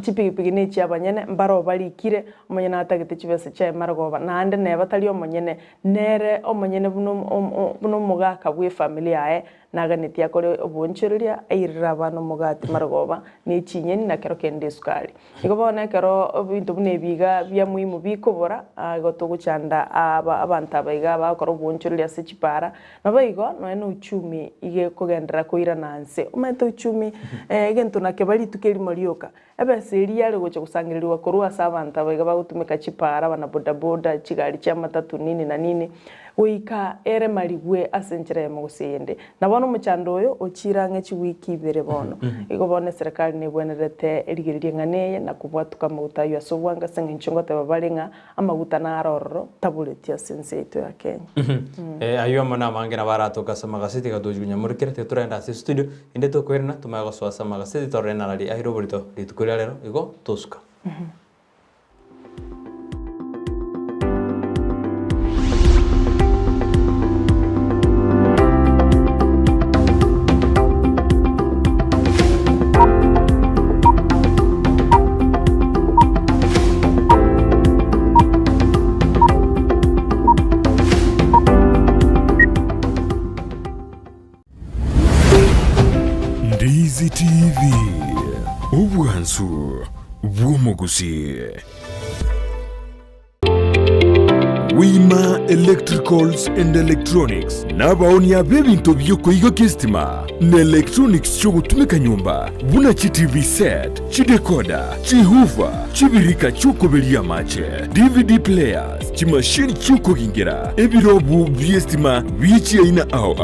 chipigipigi ne chiabanyene mbaro barikire omonyene atagete chibese cha maragoba nande ne batali omonyene nere omonyene buno mugaka bwe familia yae naganeti akore obonchereria airira abana mugati maragoba ne chinyeni na kero kende sukari igo bona kero bintu bune biga bya muhimu bikobora goto guchanda abantu abayiga bakora obonchereria se chipara nabayigo no uchumi ige kogendera koira nanse umete uchumi gento nakebali tukeri morioka seria le gocha kusangiriwa korwa abantu abayiga bagutumika chipara bana bodaboda chigari cha matatu nini na nini wika ere marigwe asenjere mu gusende nabona umuchando oyo ochirange chiwiki bere bono igo bone serikali ne bwenerete erigiririe ngane na kubwatuka maguta yo asobwanga senga nchongo te babalenga amaguta na aroro tabuletia senseito ya Kenya ayo amana mangena baratoka samagasiti gadojunya murikere te turenda ase studio inde to kwerna tumaga so samagasiti torena lali ahiro burito litukuria lero igo tosuka Ndizi TV Ubwansu Bwomogusi Wima Electricals and Electronics nabaonia bebinto byoko igo kistima na electronics cyo gutumika nyumba buna chi TV set chi decoder chi hoover chi birika cyuko belia mache DVD players chi machine cyuko gingira ebirobu byestima bichi ina ao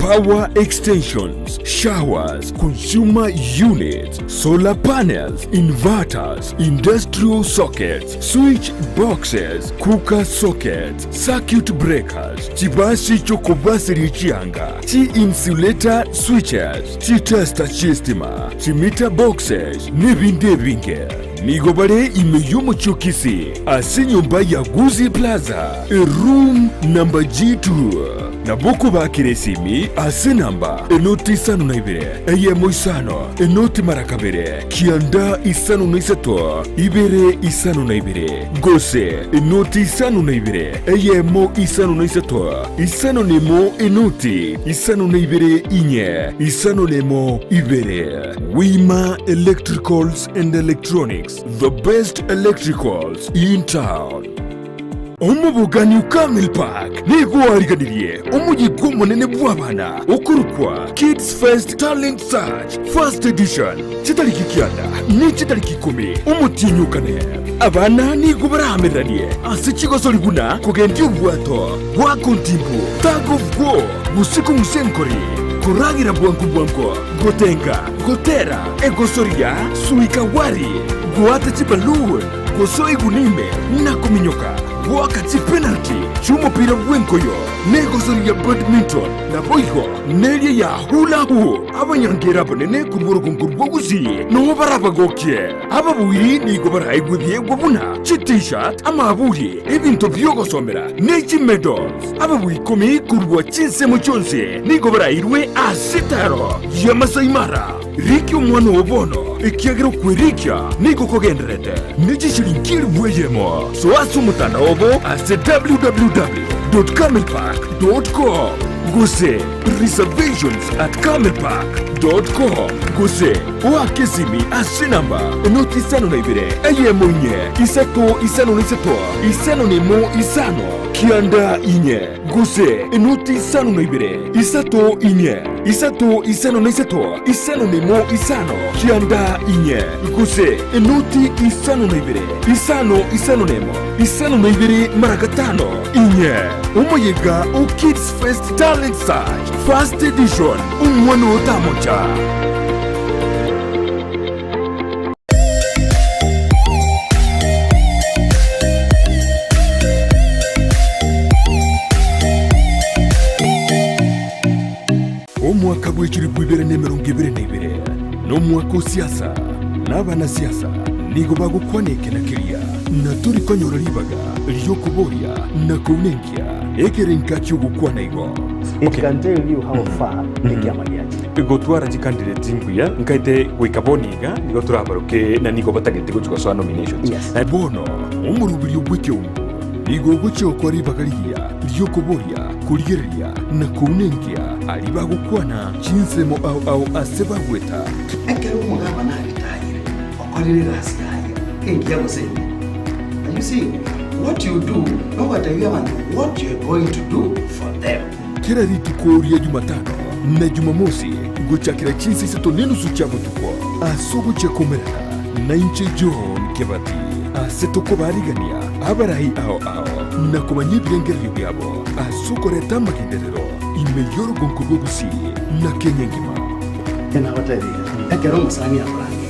power extensions, showers, consumer units, solar panels, inverters, industrial sockets, switch boxes, cooker sockets, circuit breakers, chibasi chokobasi richianga, chi insulator switches, chi tester chistima, chi meter boxes, nebinde binge. Nigobare imeyumo chukisi, asinyumba ya Guzi Plaza, room number G2. Naboko bakiresimi ase namba enoti isano na ibere eyemo isano enoti marakabere kianda isano na isato ibere isano na ibere gose enoti isano na ibere eyemo isano na isato isano nemo enoti isano na ibere inye isano nemo ibere. Wima Electricals and Electronics, the best electricals in town. Omubugani Ukamil Park nigo wariganirie umugigo munene bw'abana okurukwa Kids Fest Talent Search First Edition kitariki kianda ni kitariki 10 umutinyukane abana nigo barahameranie ase kigosori buna kugendia ubwato bwa kontimbu tag of war busiku musenkori kuragira bwanko gotenga gotera egosoria suikawari guata chibalun gosoi gunime na kuminyoka wakati penalty chumupira bwenkoyo negosoria badminton na boigo neria ya hula hoop abanyangira bonene kuburugungu guzi no barabagokie ababuiri nigo baraigwibye gwabuna t-shirt amaburi ebinto byogosomera nechi medals ababuyi komi kurwa chinse muchonse nigo barairwe asitaro yamasaimara rikyo mwana obono ikiagero kwirikya nigo kogenderete nechi shirinkiri bweyemo so asumutana obo ase www.camilpark.com guse reservations at camelpark.com guse wakesimi asinamba noti isano na ibire eyemonye isato isano n'isato isano nemo isano kianda inye guse noti isano na ibire isato inye isato isano n'isato isano nemo isano kianda inye guse noti isano na ibire isano nemo isano na ibire maragatano inye umuyiga o Kids Fest Talent Search First Edition umwana utamoja. Omwaka gw'ekiribu 2022 n'omwaka osiasa n'abana siasa nigo bagukwanike na kiria na turi konyora libaga lyokuboria na kunenkia ekerenka cy'ugukwana igo. It can tell you how far ekiama giachi Gotwara candidate zinguya nkaite gwikaboniga nigo turabaruke na nigo batagete gucwa so nominations. Bono umurubiri ubwekyo nigo gucyo kwa libaga lyokuboria kurigeria na kunenkia aliba gukwana chinsemo au aseba gweta ekero umugaba na bitayire okorere rasikaye engiya gusenya. And you see what you do no what you want what you are going to do for them. Kila ritukoria Jumatano na Jumamosi guchakira chinsi sato nenu suchabo tukwa asugu chakomerera na inche John Kebati asetoko barigania abarahi ao na kumanye byengeri byabo asukoreta makinderero imeyoro gonkugo gusi na Kenya ngima Kena watari ekero musani afrangi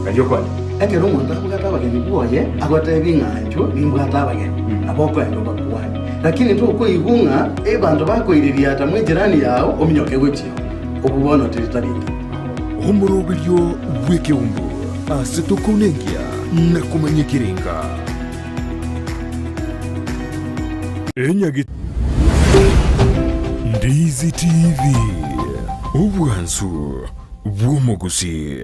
kanyo kwani ekero umuntu akugata bageni buoye agote binganjo bimbugata bageni aboko endo bakuwani lakini tu uko igunga bantu bakoiriria ata mwe jirani yao ominyoke gutyo obubono tiritarindi umurobiryo bweke umbu asetoko nengia na kumanye kirenga enyagi Ndizi TV ubwansu bw'umugusi.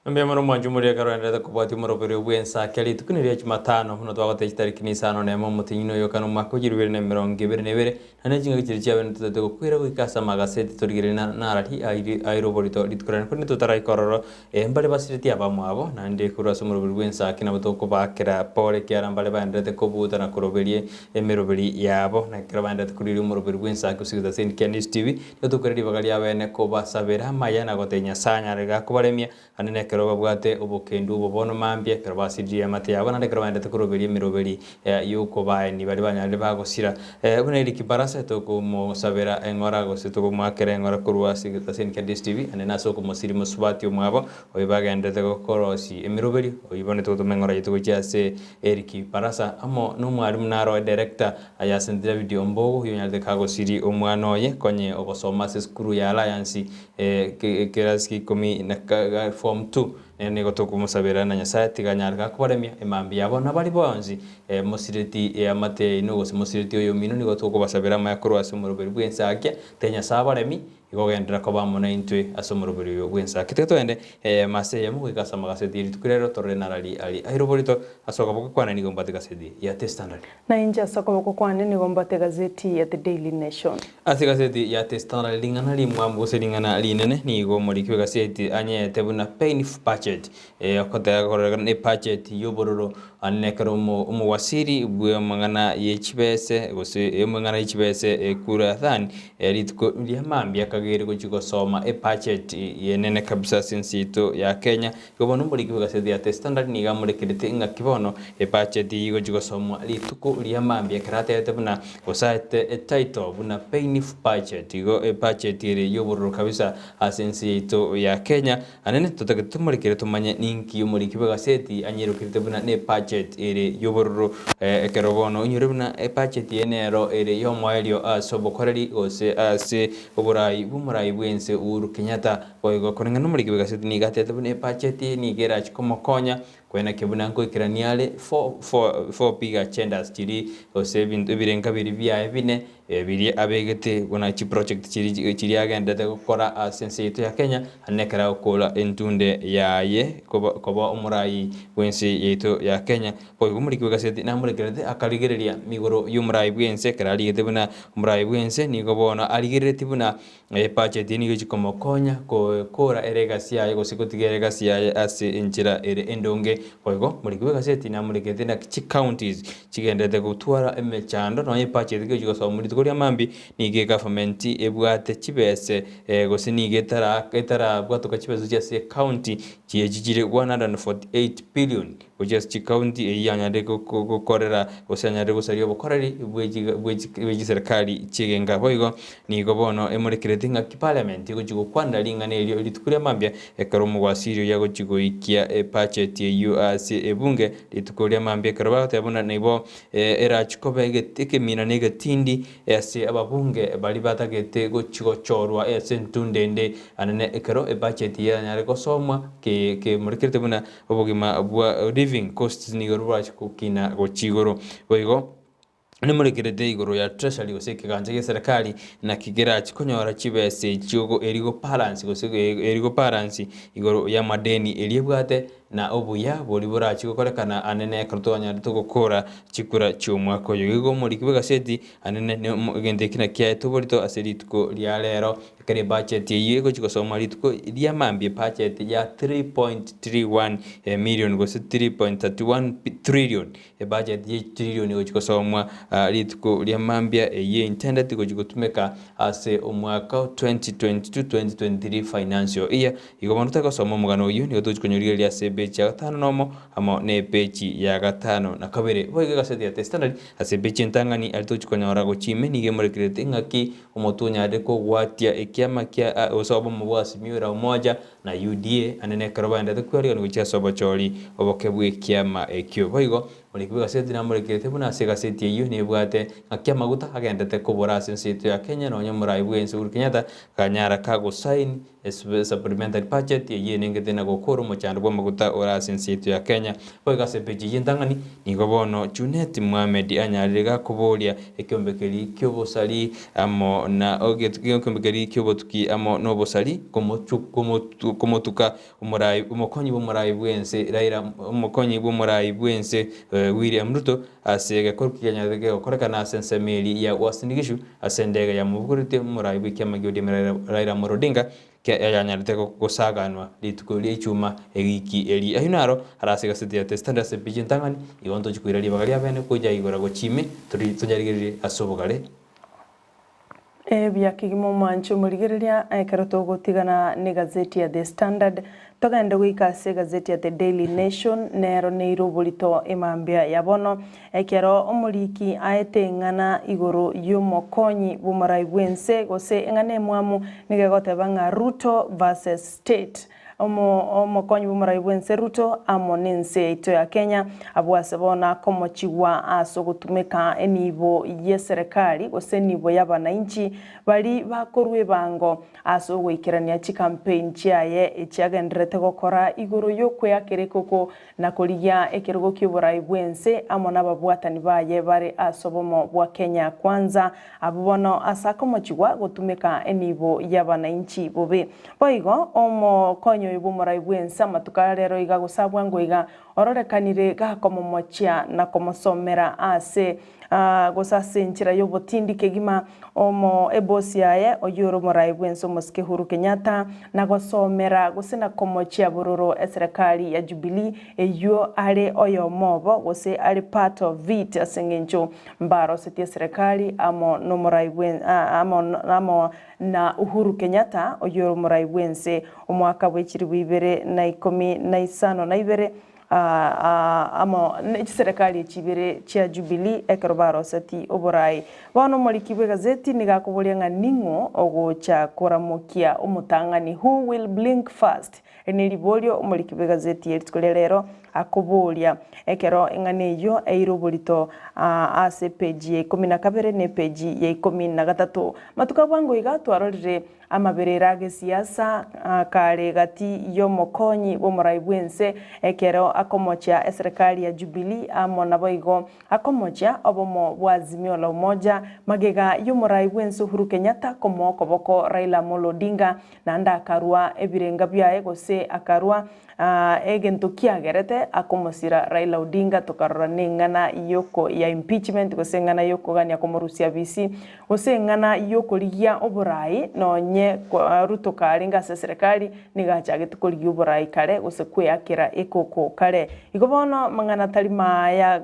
Mbemaro mwanjumuri akarwenda kubati murobere Ensakia litukuniri Jumatano muno twagate tariki ni sano nemo mutinyino yokano makugiri 2022 hanejinga gikiri cyawe ntutete gukwira gwikasa magaseti turigire narati airoborito litukurana kuni tutarai kororo mbale basiriti abamwabo nande kurasa murobere Ensakia nabotoko bakera pole kyara mbale bandete kubuta na kuroberie emeroberi yabo na kira bandete kuriri murobere Ensakia usigida sen Ndizi TV tukuriri bagali abene ko basabera mayana gotenya sanya rega kubaremia anene babwate ubukendu ububono mambye karabasije amate yabona ndekara bandete kuroberie miroberi yuko bayini bari banyale bagosira bune iri kibarasa to kumusabera engora gose to kumakera engora kurwasi gitasen Ndizi TV anena so kumusiri musubati umwabo oyibagendete gokorosi emiroberi oyibone to mengora yitugo cyase eriki barasa amo numwari mnaro director ayasendira video mbogo yonyalde kagosiri umwanoye konye obosoma seskuru ya alliance keraski komi na form 2 nigo tukumusabira na Nyasaye tiganyarga kubaremia emambi yabo nabari bonzi musiriti amate ino gose musiriti oyo mino nigo tukubasabira amakuru asumurubiri Ensakia tenya sabaremi igogendera ko bamona intwe asumurubiri Ensakia twende mase ya mugikasa magasedi tukurero torre narali ali airoborito asoka boko kwana nigo mbate gasedi ya The Standard na inja asoka boko kwana nigo mbate gazeti ya The Daily Nation ati gazeti ya The Standard lingana limwa mbose lingana linene nigo muri kiwe gazeti anye tebuna painful budget akota korega ne budget yobororo anekero mu wasiri bwe mangana yechibese gose mangana yechibese kura thani litko lyamambya kagere ko chigosoma budget yenene kabisa sinsito ya Kenya gobona muri kiwe gazeti ya The Standard niga muri kirete nga kibono budget yigo chigosoma lituko lyamambya karate tebuna gosate title buna painful budget yigo budget ire yobororo kabisa sinsito ya Kenya anene tutakete muri kirete tumanye ninki muri kiwe gazeti anyero kirete buna ne budget budget ere yobororo ekero bono inyorebuna budget yenero ere yomwaelio asobokoreri gose ase oborai bumurai bwense Uhuru Kenyatta boigo korenga no muri kibegaseti ni gatete bune budget ni gera chikomokonya kwena kebuna nkoikiraniale for big agendas chiri ose bintu birenga biri bya bine biri abegete gona chi project chiri agenda de gukora sense yetu ya Kenya anekara ukola entunde yaye koba umurai bwense yetu ya Kenya boigo muri kibegaseti na muri kirete akaligereria migoro y'umurai bwense karali gete buna umurai bwense ni gobona aligereti buna budget ni gikomokonya ko kora eregasi yaye gosikotigerega yaye ase injira ere endonge boigo muri kibegaseti na muri kete na chi counties chigendete gutwara emechando no budget gyo so muri tukoria mambi ni government ebwate chibese gosini getara bwatuka chibezo chase county chijire 148 billion just chi county yanyade gukorera osanyade gusario bokoreri bweji serikali chigenga boigo ni gobono emurikirete nga parliament go kwanda lingana elio litukuria mambia ekaromo gwasirio yago chigoikia budget ye UAC ebunge litukuria mambia karaba tabona nebo erachikobe geteke mina negatindi ase ababunge bali batagete go chigochorwa esentundende anane ekero budget ya nyare gosomwa ke murikirete buna obogima bwa living costs ni gorwa chikukina go chigoro boigo ni muri kirete igoro ya treasury gose kiganje ya serikali na kigera chikonyora chibese chigo erigo balance igoro ya madeni elibwate na obuya boli bora chikokorekana anene kartonya tugukora chikura cyumwako yigo muri kibegaseti anene gende kina kya tuborito aserituko lya lero kare budget yigo chikosoma lituko lya mambye budget ya 3.31 million gose 3.31 trillion budget ye trillion yigo chikosoma lituko lya mambya ye intended yigo chikotumeka ase omwaka 2022-2023 financial year yigo manuta kosoma mugano yu nigo tuchikonyoriga lya bechi ya gatano nomo amo ne bechi ya gatano na kabere boiga gaseti ya standard ase bechi ntangani alitochikonyora gochime nige murekirete ngaki omotunya de ko gwatia ekiama kia osobo mubwasi miura umoja na UDA anene karoba ndate kwari ngo chia sobo chori obokebwe kiama ekyo boigo murekirete gaseti na murekirete buna ase gaseti iyo ne bwate ngakia maguta agendete kubora sense ya Kenya no nyamurai bwense Uhuru Kenyatta kanyara kago sign supplementary budget ye nengete na gokoro mo cyane bwo maguta ora sense ya Kenya boiga se beji yindangani nigobono Junet Mohamed anyarega kubolia ekyombekeri kyobosali amo na ekyombekeri kyobotuki amo no bosali komotuka umurai umukonyi bw'umurai bwense Raila umukonyi bw'umurai bwense William Ruto asega korukiyanyarege okorekana sense meli ya wasinigishu asendega ya muvugurite umurai bw'kyamagyo Raila Morodinga yanyarite gosaganwa litukuli ichuma egiki eri ahunaro arasiga setiya standard sepiji ntangani igonto chikwira libagali abene kuja igora gochime turi tunyarigirire asobogale bya kigimo mancho murigereria ekarato gotigana ne gazeti ya The Standard togenda gwikase gazeti ya The Daily Nation nero neiro bolito emambia yabono ekero omuliki aetengana igoro y'umukonyi bumurai bwense gose engane mwamu nigegoteba nga Ruto versus State omukonyi bumurai bwense Ruto amonense ito ya Kenya abwasebona komochigwa aso gutumika enibo ye serikali gose nibo y'abananchi bali bakorwe bango aso gwikirania chi campaign chiaye echiagendrete gokora igoro yokwe akerekoko na koliya ekerogo ky'uburai bwense amona babwatani baye bari asobomo bwa Kenya kwanza abubono asakomochigwa gutumika enibo y'abananchi bobe boigo omukonyi bumurai bwense amatuka rero iga gusabwa ngo iga ororekanire gakomomochia na komosomera ase gosasenchira yobotindi kegima omo ebosi yaye oyoro murai bwense omoske Uhuru Kenyatta na gosomera gosena komochia bororo serikali ya Jubilee eyo ale oyomobo gose ale part of it asengencho mbaro setia serikali amo no murai bwense amo na Uhuru Kenyatta oyoro murai bwense omwaka bwechiri bibere na 15 na ibere amo serikali chibere chia Jubilee ekrobaro sati oborai bono molikibe gazeti nigakubulia nga ningo ogocha koramukia umutangani who will blink first enelibolio molikibe gazeti yetkolelero akuburia ekero eng'ane iyo eiroborito ase page ya 12 ne page ya 13 matuka bwango iga twarorire amaberera gesiasa kare gati y'omokonyi b'omorai bwense ekero akomocha serikali ya Jubilee amo nabo igo akomocha obomo bwa Azimio la Umoja magega y'omorai bwense Uhuru Kenyatta komo koboko Raila Amolo Odinga nanda akarua ebirenga byae gose akarua egento kiagerete akomosira Raila Odinga tukarora nengana yoko ya impeachment gose ngana yoko gani akomorusia BC gose ngana yoko ligia oborai nonye Ruto karinga se serikali nigacha gitukurigia oborai kare gose kweyakira ekoko kare igobono mangana talima ya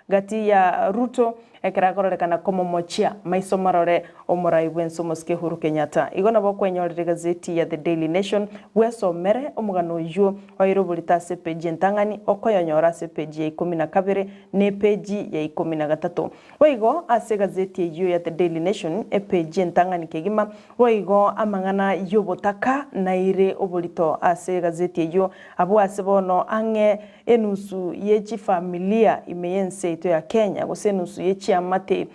gati ya Ruto ekera kororekana komomochia maiso marore omorai bwenso moske Uhuru Kenyatta igona bokwenyorere gazeti ya The Daily Nation bwesomere omugano yo wairoborita se page ntangani okoyonyora se page ya 12 ne page ya 13 waigo ase gazeti yo ya The Daily Nation e page ntangani kegima waigo amangana yobotaka naire oborito ase gazeti yo abo ase bono ange enusu yechi familia imeyense ito ya Kenya gose enusu yechi amate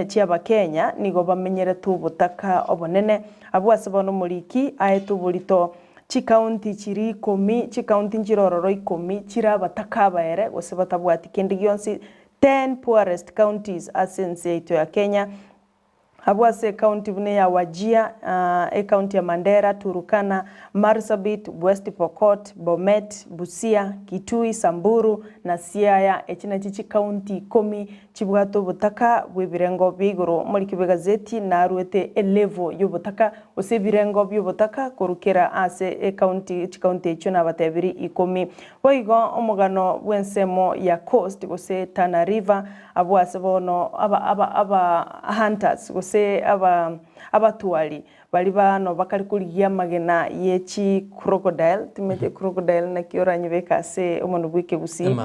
chiaba Kenya nigo bamenyere tubutaka obonene abo ase bono muriki aetu burito chikaunti chiri 10 chikaunti njirororo 10 chira bataka baere gose batabwati kindi gionsi 10 poorest counties asense ito ya Kenya Habwase county bune ya Wajia, county ya Mandera, Turukana, Marsabit, West Pokot, Bomet, Busia, Kitui, Samburu na Siaya echina chichi county 10 chibwato butaka bwibirengo bigoro muri kibegazeti na ruete elevo y'ubutaka ose birengo by'ubutaka kurukira ase county echona batebiri 10 boigo omugano bwensemo ya coast gose Tana River abwase bono aba hunters gose abatuali bali bano bakali kuligia magena yechi crocodile timete crocodile na kioranye bekase omuntu bwike busi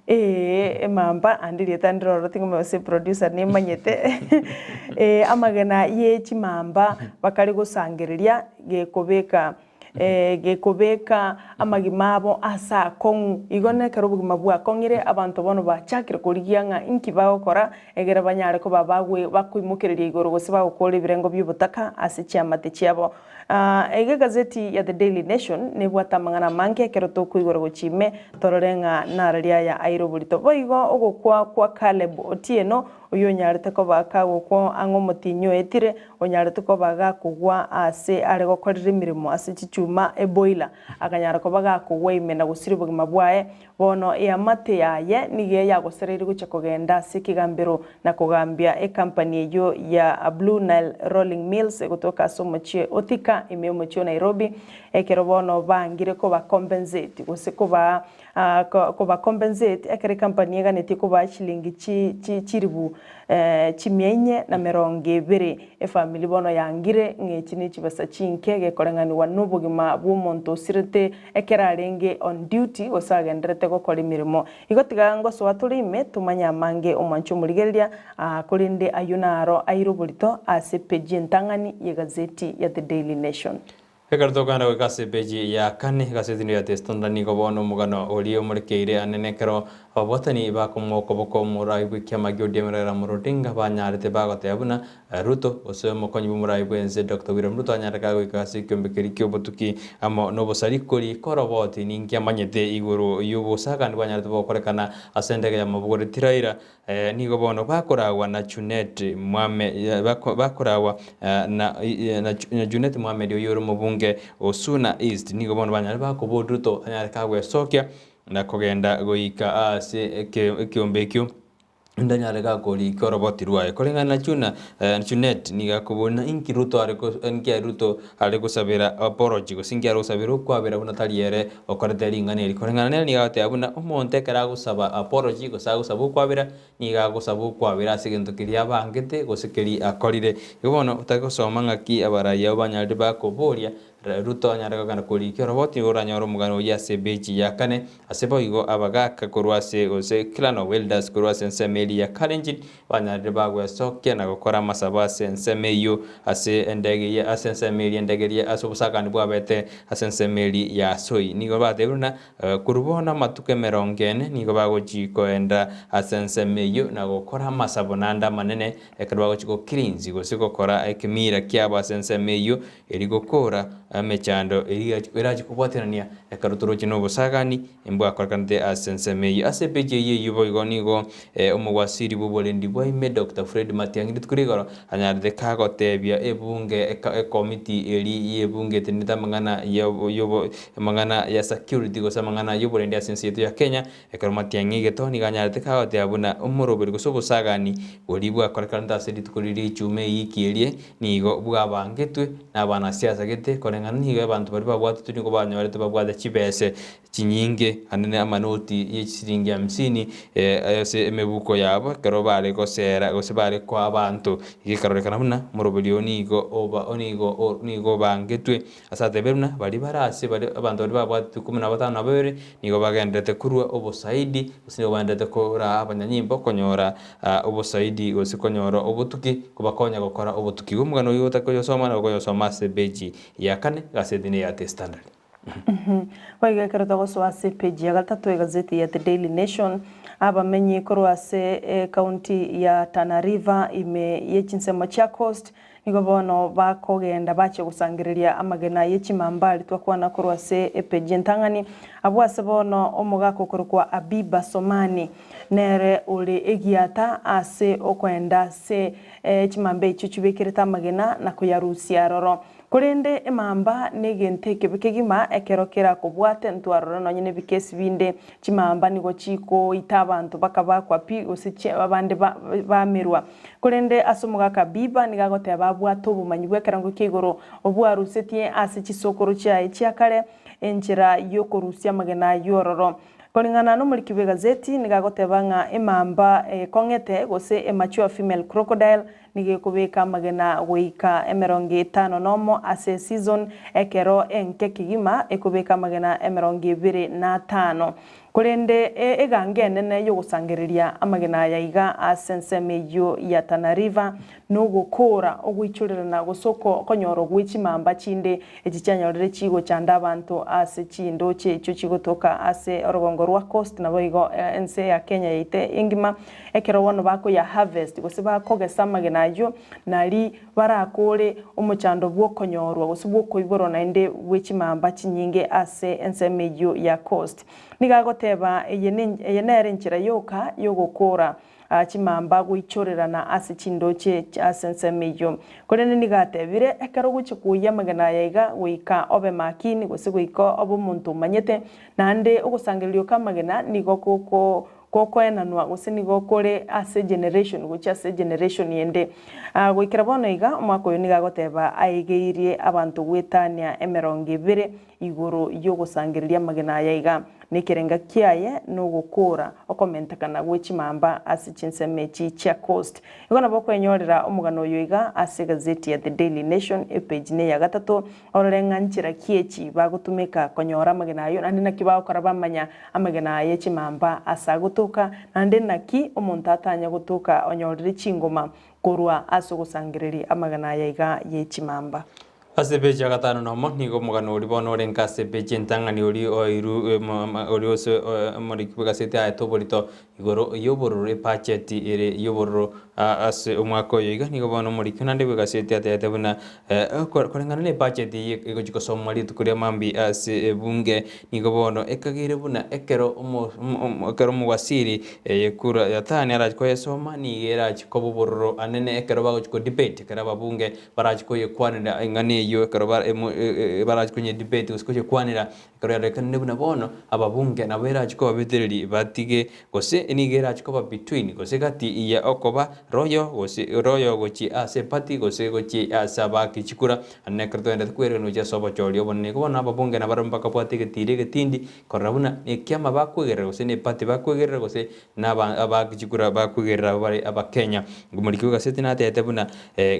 emamba andiri tandiro rotingo se producer ni manyete amagena yechi mamba bakali gusangereria gekobeka amagimabo asa kongu igone karubugima bwa kongire abantu bono bachakire kuligianga inkibago kora egera banyare ko babagwe bakwimukirira igoro gose bagukora ibirengo by'ubutaka ase cyamate cyabo ege gazeti ya The Daily Nation ne bwatamangana manke kero to kuigoro gochime tororenga nararia ya airoburito boigo ogokwa kwa Caleb Otieno uyo nyarete ko bakago ko angomotinyo etire onyarete ko baga kugwa ase are gokorira imirimo ase chichuma eboila akanyara ko baga kugwa imena gusiri bugima bwae bono yamate yaye nige yagoserere guche kogenda ase kigambiro na kugambia company yo ya Blue Nile Rolling Mills kutoka Somochie Otika imeomochio Nairobi ekero bono bangire ko ba compensate gose ko ba compensate ekere company eganeti ko ba shilingi chiribu chimienye na meronge bere family bono yangire ngechini chibasa chinke gekorengani wanubugima bw'omuntu sirete ekerarenge on duty osagenderete gukora imirimo igotiga ngo so watulime tumanya mange omancho murigeria kurinde ayunaro airuburito ase page ntangani ye gazeti ya The Daily Nation Ekarto kana we kase page ya kane gazeti ni ya testonda ni gobono mugano olio murekeire anenekero abotani ba komoko boko murai bwikia magyo demerera murodinga banyarete bagote abuna Ruto osemo konyi murai bwenze Dr. William Ruto anyareka we kase kyombekeri kyobotuki amo nobosari kori koroboti ninkia manyete iguru yubosaka ndi banyarete bokorekana asendege ya mabugore tiraira ni gobono bakorawa na Junet Mohamed bakorawa na Junet Mohamed yoro mubunge Osuna East ni gobono banyarete bakobo Ruto anyareka we sokya na kugenda goika ase kyombekyo ndanyarega kori koroboti ruaye kolengana chuna Junet niga kubona inki Ruto ariko nki Ruto ariko sabira apology go singi aro sabira kwabira buna taliere okorete ngane ri kolengana niga ate abuna omonte kara gusaba apology go sabu kwabira niga gusabu kwabira sigento kiria bangete go sikeri akorire ibono utako soma ngaki abaraya banyarde bakoboria Ruto nyara kana kuri kyo roboti ora nyoro mugano ya sebeji ya kane asebo igo abagaka kurwase ose kilano welders kurwase nsemeli ya kalenjin banyarire bagwe sokya na gukora masaba sensemeyo ase endege ya asensemeli endege ya asobusakani bwabete asensemeli ya soi nigo bateruna kurubona matuke merongene nigo bagochiko enda asensemeyo na gukora masabo nanda manene ekero bagochiko kirinzi gose gukora ekimira kyabo asensemeyo eri gukora mechando eri kubwaterania ekaruturo kino busagani embwa korkante asensemeyo asepeje ye yubo igonigo omugwasiri bubolendi bwaime Dr. Fred Matiang'i tukurigoro anyarde kagotebia ebunge committee eri yebunge tenita mangana yobo mangana ya security gosa mangana yobolendi asenseyo ya Kenya ekaro Matiang'i getoni ganyarde kagotebuna omuroberi goso busagani bolibwa korkante asedi tukuriri chume yikierie nigo bwabangetwe nabana siasa gete korengana nigo abantu bari babwate tuni ko banyorete babwate chibese chinyinge anene amanoti y'isiringi 50 ese emebuko yabo kero bale gosera gose bale kwa abantu igikaroreka namuna murobeli onigo oba onigo bangetwe asate beruna bali barase bali abantu bari babwate 15 abere nigo bagendete kurwa obosaidi usino bandete kora abanyanyimbo konyora obosaidi gose konyora obutuki kubakonya gukora obutuki gumugano yota yosoma na yosoma sebeji ya kane gasedine ya The Standard. Waiga kerota goswa sebeji ya gatatu ya gazeti ya The Daily Nation abamenyi korwase county ya Tana River ime yechinsemo cha Coast nigo bono bakogenda bache gusangiriria amagena yechimambali twakwana korwase epeji ntangani abwase bono omugako korwa Abiba Somani nere uli egiata ase okwenda se chimambe chuchubekireta amagena na kuyarusia roro kurende emamba negente kebekegima ekerokera kubwate ntwaroro nonyene bikesi binde chimamba nigo chiko itabantu bakaba kwa pi osiche abande bamirwa kurende asomuga kabiba nigagote babwato bumanyi bwekerango kigoro obwarusetie ase chisokoro cha ichiakare enjira yokorusia magena yororo kolingana no muri kibe gazeti nigagotebanga emamba kongete gose mature female crocodile nigekubika magena goika 50 nomo ase season ekero enkekigima ekubika magena 25 kurende egange nene yo gusangiriria amagena yaiga asensemeyo ya Tana River no gukora ogwichurira gusoko konyoro gw'ikimamba chinde ekicyanyorere chigo cyanda abantu ase chindo cyo chigotoka ase orugongo rwa coast na boigo ense ya Kenya yite ingima ekero wono bako ya harvest gose bakogesa amagena yo nari barakore omuchando bwo konyorwa gose bwo koiboro na inde w'ikimamba chinyinge ase ensemeyo ya coast nigagoteba eyenere nchira yoka yogokora chimamba gwichorerana ase chindoche asensemeyo korene nigatebire ekero guchikuya magana yaiga wika obe makini gose gwika obo muntu manyete nande ogusangiririo kamagena nigo koko enanwa gose nigo kore ase generation gucha ase generation yende gwikira bono iga omwako yo nigagoteba aigeirie abantu gwetania 20 iguru yo gusangiriria magana yaiga nekerenga kiaye no gukura okomentakana gw'ikimamba ase chinsemechi cha coast igona boko enyorera omugano yoiga ase gazeti ya The Daily Nation page ne ya gatatu ororenga nchira kiechi bagutumika konyora magana yo nandi nakibao karabamanya amagana y'ikimamba asagutuka nandi naki omuntu atanya gutuka onyorere chingoma korwa aso gusangiriri amagana yaiga y'ikimamba asebeji agatano nomo nigo mugano uri bono renka sebeji ntangani uri oiru uri ose muri kibgasete ayatoborito igoro yobororo epacheti ere yobororo ase umwako yiga nigo bono muri kinande bgasete atayabuna korengana ne pacheti ego chiko somali tukuri mambi ase bunge nigo bono ekagire buna ekero ekero mugwasiri yekura yatani arachiko yesoma ni era chikobororo anene ekero bago chiko debate kera babunge barachiko yekwanira ingani yo karobar baraj kunye debate uskoje kwanira karo reka nebuna bono ababunge na bera chiko babitereri batige gose enigera chiko ba between gose gati ya okoba royo gochi ase party gose gochi asaba kichikura anne karto enda kwere no ja sobo cholio bonne ko na ababunge na baramba kapwate getire getindi korabuna ekyama bakwegera gose ne party bakwegera gose na abakichikura bakwegera bari abakenya ngumuri kibuga seti na tete buna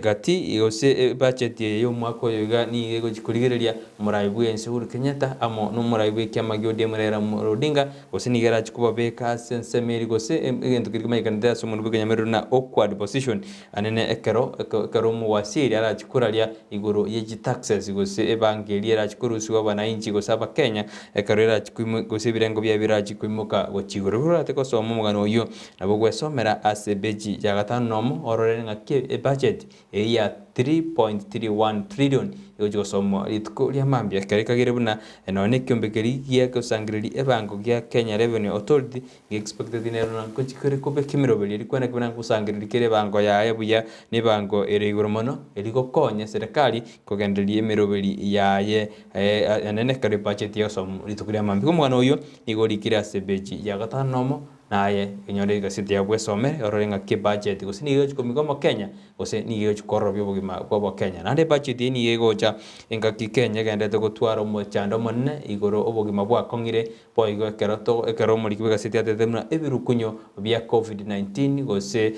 gati gose budget yo mwako yoga ni ego chikurigereria muraibu ensi Uhuru Kenyatta amo no muraibu kiama gyode murera Odinga gose nigera chikuba beka sense meri gose egento kirikuma ikandida somuntu bw'Kenyameru na awkward position anene ekero mu wasiri ara chikuraria iguru yeji taxes gose ebangeri ara chikurusiwa bananchi gose abakenya ekero era chikuimu gose birengo bya biraji kuimuka gochiguru ateko somo mugano uyo nabo gwesomera asebeji ya gatano nomo orore ngake budget ya 3.31 trillion yojo somo itkuria mambia kagire buna none kyombekeri gya kusangiriri ebango gya Kenya Revenue Authority expected inero kuchikore kobe kimirobeli rikwana kibana kusangiriri kere bango ya ebuya ne bango ere iguru mono eriko konya serikali kugenderia emirobeli yaye anene kare budget ya somo itkuria mambia mwana uyo igorikira asebeji ya gatano nomo naye inyore gasiti ya bwesomere ororenga ke budget gose ni yocho komigoma Kenya gose ni yocho korobyo bugima bwa Kenya nande budget ni yegocha engaki Kenya gendete gutwara mu chando monne igoro obugima bwa kongire bo igo ekero muri kibe gasiti atetemna ebirukunyo bya COVID-19 gose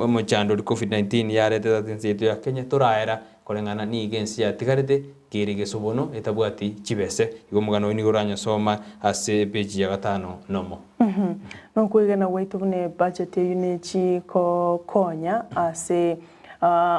mu chando COVID-19 yarete tatinseto ya Kenya toraera kolengana ni igensi ya tigarete kirige sobono etabwati chibese igo mugano ni goranya soma ase page ya gatano nomo no kwigena waitu ne budget unity ko konya ase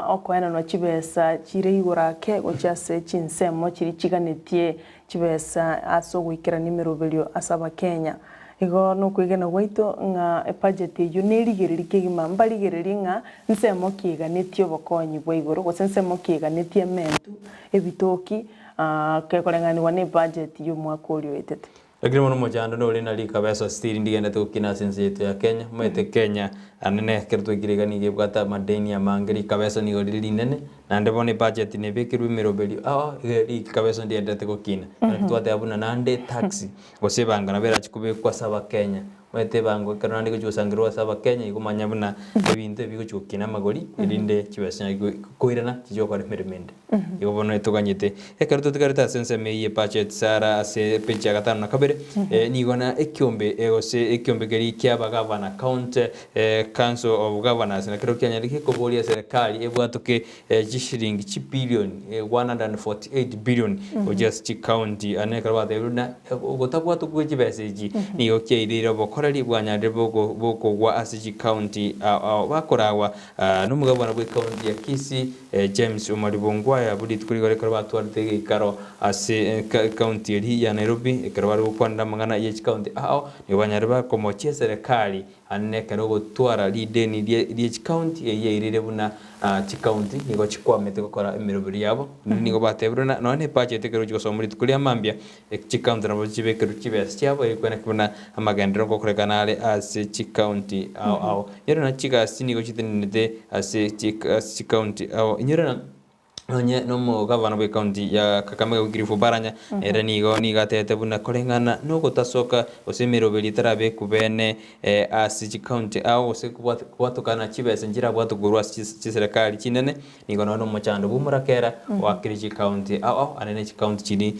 okoena no chibesa chire igorake gochase chinsemo chiri chiganetie chibesa aso gwikira nimerobelio asaba Kenya igo no kwigena waitu nga budget unity kigima mbaligereri nga nsemo kiganetio bokonyi bwa igoro gose nsemo kiganetie mentu ebitoki kekolengani wane budget y'umwaka uri wetete lakini mono mojando no lena lika besa stili ndigenda to kina sense yetu ya Kenya mwete Kenya anene kerto girigani gebwata madeni ya mangeri kabesa ni gorili nene na ndebone budget ne bekiru mirobeli ri kabesa ndienda te kokina twate abuna nande taxi gosebanga na bera chikube kwa saba Kenya mwete bango kana ndiko chusangirwa saba Kenya igumanya buna ebinte biko chukina magori irinde chibesa koirana chijo kwa meremende igobono etoganyete ekerto tikarita sense meye budget sara ase pecha gatano na kabere nigona ekyombe egose ekyombe geri kyaba governor county council of governors na kero Kenya rike koboria serikali ebwatuke gishiringi chi billion 148 billion just chi county aneka bateruna gotabwatu kujibese ni okyeirira bokorari bwanyande boko gwa asiji county bakorawa numugabo na bwe county ya Kisii James Omaribongwaya budi tukuri kare batwarte ikaro ase county eri ya Nairobi ikaro bari kwanda mangana ye county ni banyareba komochie serikali aneka no gutwara lideni die county ye irire buna chi county nigo chikwamete gukora emirobiri yabo nigo batebruna none budget kero chigosomuri tukuri amambia chi county nabo chibekero chibes cyabo ikwena kubona amagendero ko kurekana ale ase chi county yero na chiga sinigo chitenete ase chi county nyero onye no mo governor we county ya Kakamega ugirifu baranya era nigo nigatete buna kolengana no gotasoka osemerobeli tarabe kubene asiji county ose kubatukana chibese njira bwatugurwa serikali chinene nigo no mochando bumurakera wa Kiriji county anene chi county chini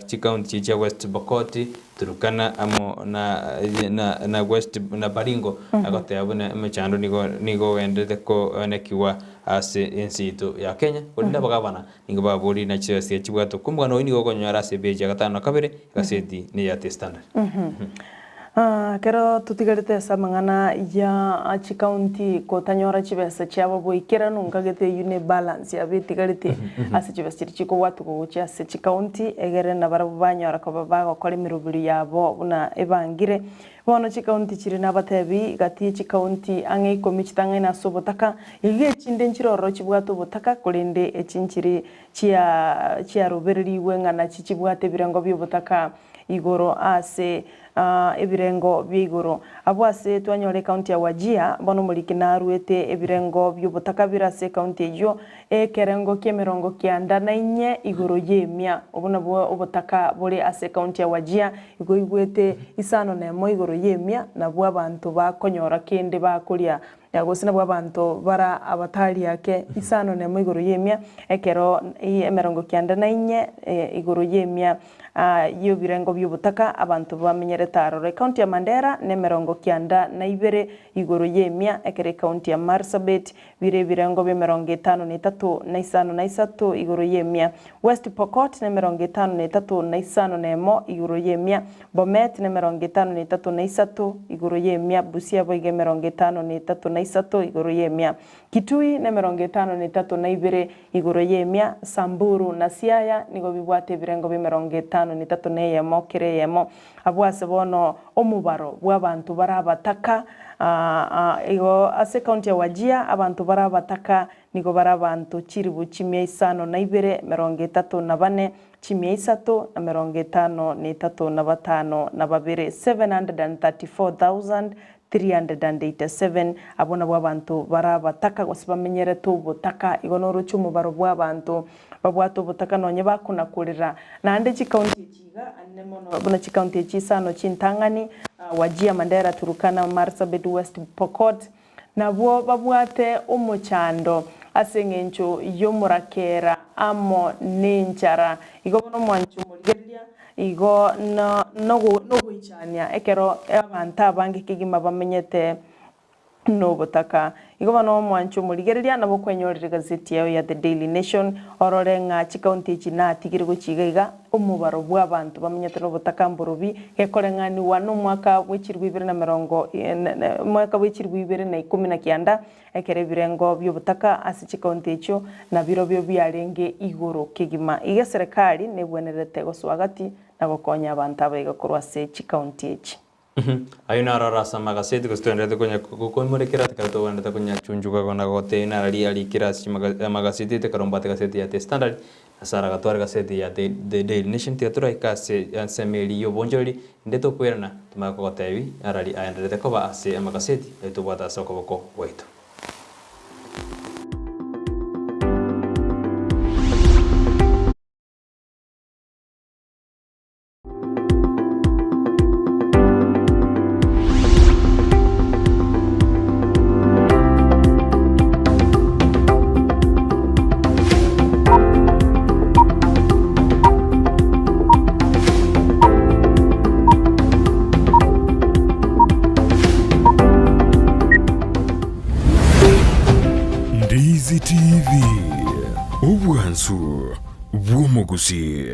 chi county cha West Pokot Turukana amo na West na Baringo agote abuna mochando nigo endete ko nekiwa ase insito ya Kenya kulinda bagabana ningo baburi na chese chibwato kumbwa no inigo konyara sebeje gatano kabere gaseti ni ya standard kero tutigarite samangana ya chi county ko tanyora chibesa cyabo boikera nungagete une balance ya bitigarite ase chibesa chiko watu ko ase chi county egere na barabu banyora ko babago kore mirubiri yabo buna ebangire bono chi county chiri na batebi gati chi county ange komichitanga na sobotaka ige chinde nchiroro chibwato botaka kulinde echinchiri chia robereri wenga na chichibwate birango byobotaka igoro ase ebirengo byigoro abwase twanyore county ya Wajia bono muliki naruete ebirengo byobutaka birase county yo ekerengo kemerongo kyanda na inye igoro yemya obuna bwo obutaka buri ase county ya Wajia igo igwete isano na mo igoro yemya na bwo abantu bakonyora kende bakuria yagosina bwa bantu bara abatari yake isano nemo iguru yemia ekero emerongo kianda na inye iguru yemia iyo birengo by'ubutaka abantu bamenyereta arore county ya Mandera ne merongo kianda na ibere iguru yemia ekere county ya Marsabit birengo bya 53 na isano na isatu iguru yemia West Pokot ne 53 na isano nemo iguru yemia Bomet ne 53 na isatu iguru yemia Busia boige 53 na isatu iguru yemia Kitui ne 53 na ibere iguru yemia Samburu na Siaya nigo bibwate birengo bya 53 na yemo kire yemo abwase bono omubaro bw'abantu barabataka igo ase county ya Wajia abantu barabataka nigo barabantu chiribu chimia isano na ibere 34 chimia isatu na 55 na babere 734,387 abona bw'abantu barabataka gosibamenyere tubutaka igo no rucumu baro bw'abantu babwato butaka nonye bakunakurira nande chikaunti chiga anemono buna chikaunti chisano chintangani Wajia Mandera Turukana Marsabit West Pokot nabo babwate umuchando asengencho yomurakera amo ninchara igo bono mwancho murigeria igo no ichania ekero abantu abange kigima bamenyete no butaka igo bano mwancho murigeria nabo kwenyorera gazeti yayo ya The Daily Nation ororenga chikaunti china tigirgo chigaiga umubaro bw'abantu bamenyete no butaka mburubi gekorengani wano mwaka w'ikirwi 2020 mwaka w'ikirwi 2019 ekere birengo by'ubutaka ase chikaunti echo na biro byo byarenge igoro kigima iga serikali nebwenerete goswagati na gokonya abantu abaiga kurwa se chikaunti echi ayo nararasa magaseti gostendete kunya kukomurekera tikato wanda kunya chunjuka kona gote narali ali kirasi magaseti te karomba te gaseti ya te standard asara gatwara gaseti ya The Daily Nation teatura ikase ansemeli yo bonjoli ndeto kwerana tumakotewi arali ayandete koba ase magaseti eto bwata soko boko wetu Ndizi TV ubwansu bw'omugusi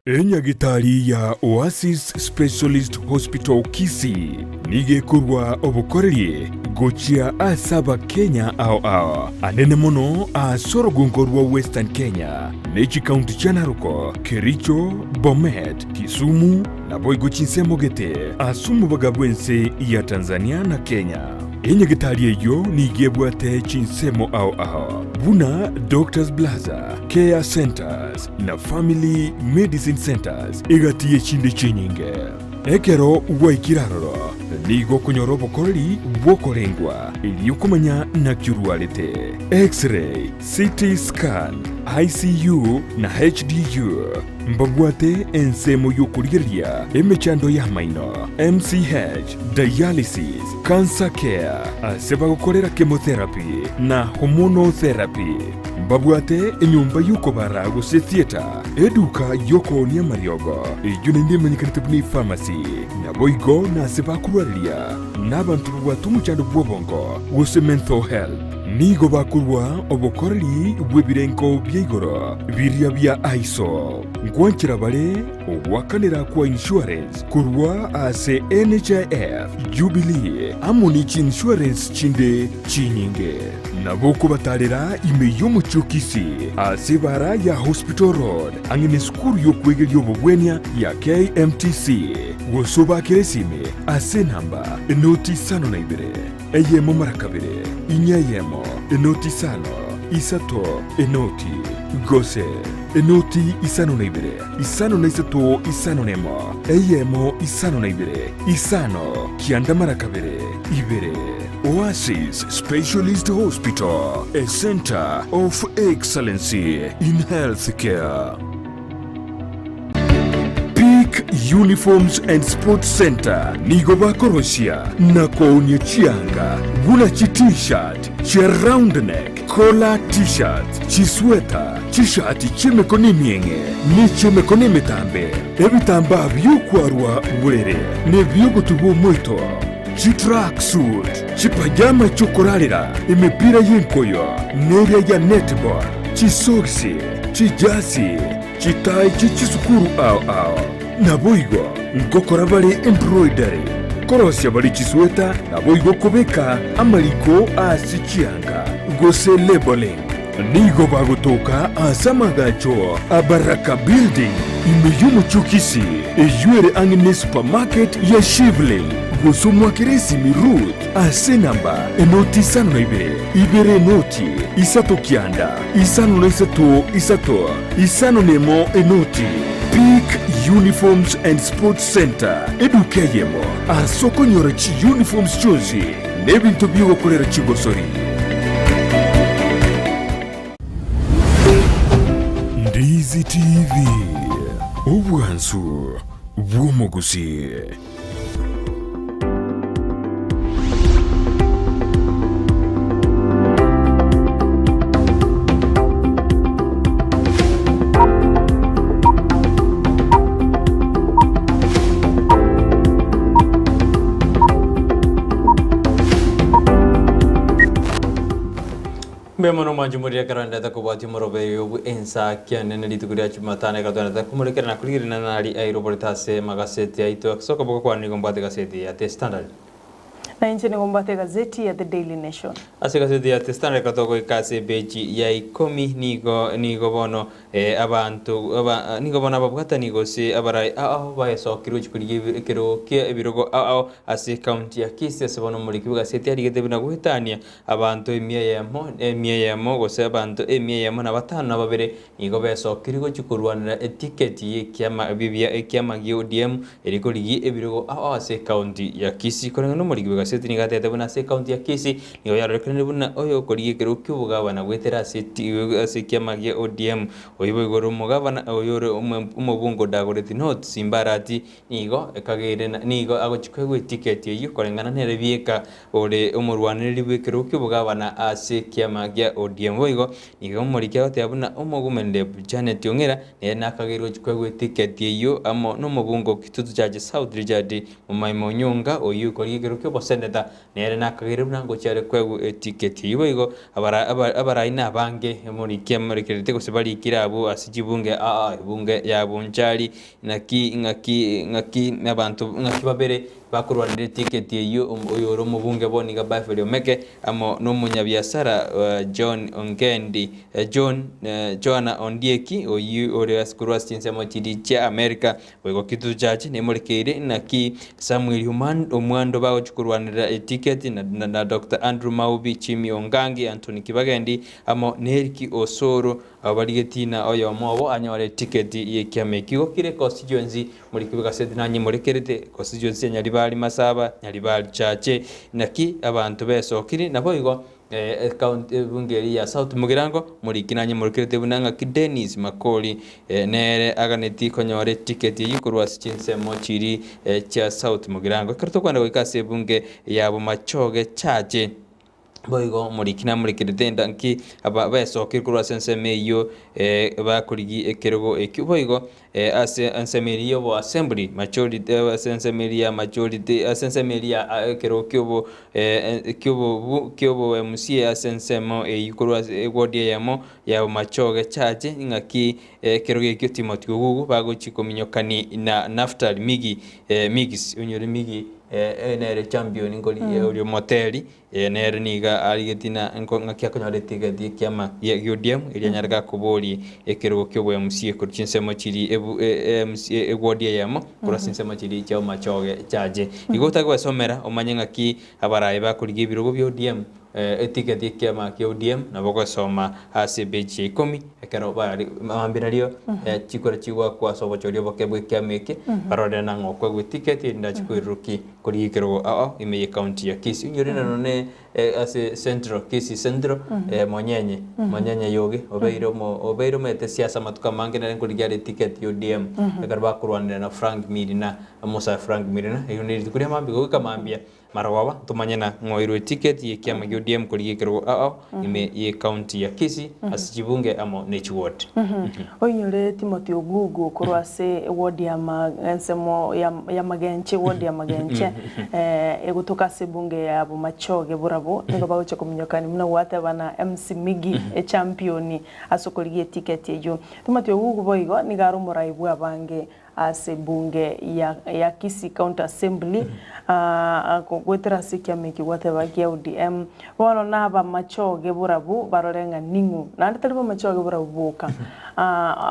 enyagitari ya Oasis Specialist Hospital Kisii nigekorwa obukoreri gochia asaba Kenya ao anene mono asorogonkorwa Western Kenya nechi county cha Narok, Kericho, Bomet, Kisumu na boigo chinsemogete asumu bagabwense ya Tanzania na Kenya. Enyagitari eyo nigebwate chinsemo ao buna Doctors Plaza, Care Centers na Family Medicine Centers egatiye chinde chenyinge ekero waikiraroro nigo kunyoro bokoreri bwokorengwa iliyokumanya na kirwarete X-ray, CT scan, ICU na HDU mbabwate ensemo yokurigeria emechando ya maino MCH, dialysis, cancer care aseba gukorera chemotherapy na hormonotherapy mbabwate enyumba yukobara guse theater eduka yokonia mariogo ijune manyikanite buni pharmacy na boigo na aseba kurwaria n'abantu bwatumuchando bwobongo guse mental health nigo bakurwa obukoreri bwebirenko by'igoro biria bya ISO ngwanchira bale obwakanira kwa insurance kurwa ase NHIF Jubilee amoni insurance chinde chinyinge naboko batarera ime yomuchukisi ase bara ya Hospital Road angine skuru yokwegeri obubwenya ya KMTC wosoba keresime ase namba enoti sano na ibere eyemo marakabere inyayemo enoti sano isato enoti gose enoti isano na ibere isano na isato isano nemo eyemo isano na ibere isano kianda marakabere ibere Oasis Specialist Hospital, a center of excellency in healthcare. Pick Uniforms and Sports Center nigo bakorosia na kounie chianga gula chi t-shirt chia round neck collar t-shirt chi sweater chishati chimekoni mienge ni chimekoni mitambe ebitamba byukwarwa burere ne byogutubo muito chi track suit chi pajama chokorarira imipira y'inkoyo n'erya ya netball chi soksi chi jasi chi tai chi chisukuru ao naboigo nkokora bali embroidery korosya bali chisweta naboigo kubeka amaliko asi chianga gose labeling nigo bagutoka asamagacho abaraka building imeyumu chukisi ejuere angine supermarket ya Shivling gusumwa kiresi mirut ase namba enoti isano na ibere enoti isato kianda isano na isato isano nemo enoti Peak Uniforms and Sports Center edukeyemo asoko nyora chi uniforms chozi nebintu byo gukorera kigosori Ndizi TV ubwansu bw'umuguzi. Bemono majumuri karanda ta kubati morobe yobu Ensakia Jumatano Jumatano kadona kumulekera na kulirina nali aeroportase magaseti aito soka boko kwa ni gombate gazeti ya The Standard na nje ni gombate gazeti ya The Daily Nation ase gazeti ya The Standard katoko ikase beji ya 10 nigo bono abantu nigo bona babwata nigo se abarai bayeso kirujikuri kero ke ebirogo ase county ya Kisii se bono muri kibuga gazeti ari gete bina guhitania abantu emiyemo gose abantu emiyemo na batano na babere nigo beso kirigo chikurwanira etiketi y'ekyama bibia ekyama GODM eriko ligi ebirogo ase county ya Kisii korenga no muri kibuga gazeti ni gatete buna ase county ya Kisii nigo yarekane buna oyo koriye kero kyubugabana gwetera ase kyama GODM oyibo igoro mugabana oyore umubungo dagoreti not simbarati nigo ekagere nigo agochikwegwe ticket yeyu korengana nere bieka ore umurwaniri bwekero kyubugabana ase kyama GODM oyigo nigo muri kyote abuna umugumende Janet Ongera ne nakagero chikwegwe ticket yeyu amo no mubungo kitutu chaje South Rijadi mumaimo nyonga oyu korigero kyo seneta nere nakagero nango cyare kwegwe ticket yeyu abara ina bange muri kyama rekete ko sebali kirabu asijibunge bunge ya bunjali ngaki nabantu ngakibabere bakurwanire ticket yeyo oyoro mubunge boniga bafere omeke amo no munyabiasara Joanna Ondieki oyu ore askurwa sinsemo chidi cha America wego kitu chache ne morekeire naki Samuel Human omwando bago chukurwanira ticket na Dr. Andrew Maubi Chimi Ongangi Anthony Kibagendi amo Neriki Osoro abaligetina oyo mobo anyore ticket yekyamekiko kire constituency muri kibuga sedi nanyi murekerete constituency nyari bali masaba nyari bali chache naki abantu besokiri naboigo account bungeri ya South Mugirango muri kinanye murekerete bunanga ki Brighton Makori nere aganeti konyore ticket yikurwa sinsemo chiri cha South Mugirango karto kwanda wikase bunge yabo machoge chache boigo muri kina muri kirenda nki aba besokir kurwa sensemeyo bakurigi ekerogo ekyuboigo ase ansemerio bo assembly majority sensemeria majority sensemeria ekero kyobo MCA sensemo eyikurwa egwodie yamo ya machoge chache ngaki keroge kyo Timothy Gugu bago chikominyokani na Naftali Migis unyore Migi nere champion ngoli uri moteli nere niga aligetina ngakia konyore tigadi kyama GODM ili nyarga kuboli ekero kyo MCA kurchinsemo chiri egwodie yamo kurasinsemo chiri cyo machoge chaje igota kwa somera omanye ngaki abaraye bakurige birogo byo DM etiketi kiama kia ODM na bogosoma ase beji 10 ekero bari mambirario chikora chigwa kwa sobo chorio bokebwe kiameke barode na ngokwe gwe tiketi nda chikwiruki kurigikero ime county ya Kisii nyorina none ase central Kisii central monyenye yoge obeiro mete siasa matuka mangena kurigiare tiketi ODM ekarba kurwanira na Frank Mirina Musa Frank Mirina yuni kuria mambi gokamambia marawawa tumanyena ngoirwe ticket ye kiama gyo DM kurigikero ime ye county ya Kisii asijibunge amo Nature Ward oinyore Timothy Ogugu kurwase ward ya ensemo ya magenche ward ya magenche egutoka sebunge ya bumachoge burabo ngo bawo kuminyokani muna wate bana MC Migi champion asokoligie ticket yeyo Timothy Ogugu boigo ni garu muraibu abange ase bunge ya Kisii County Assembly gwetera sikia meki wate bagia ODM bono naba machoge burabu barorenga ningu na nditaribo machoge burabu boka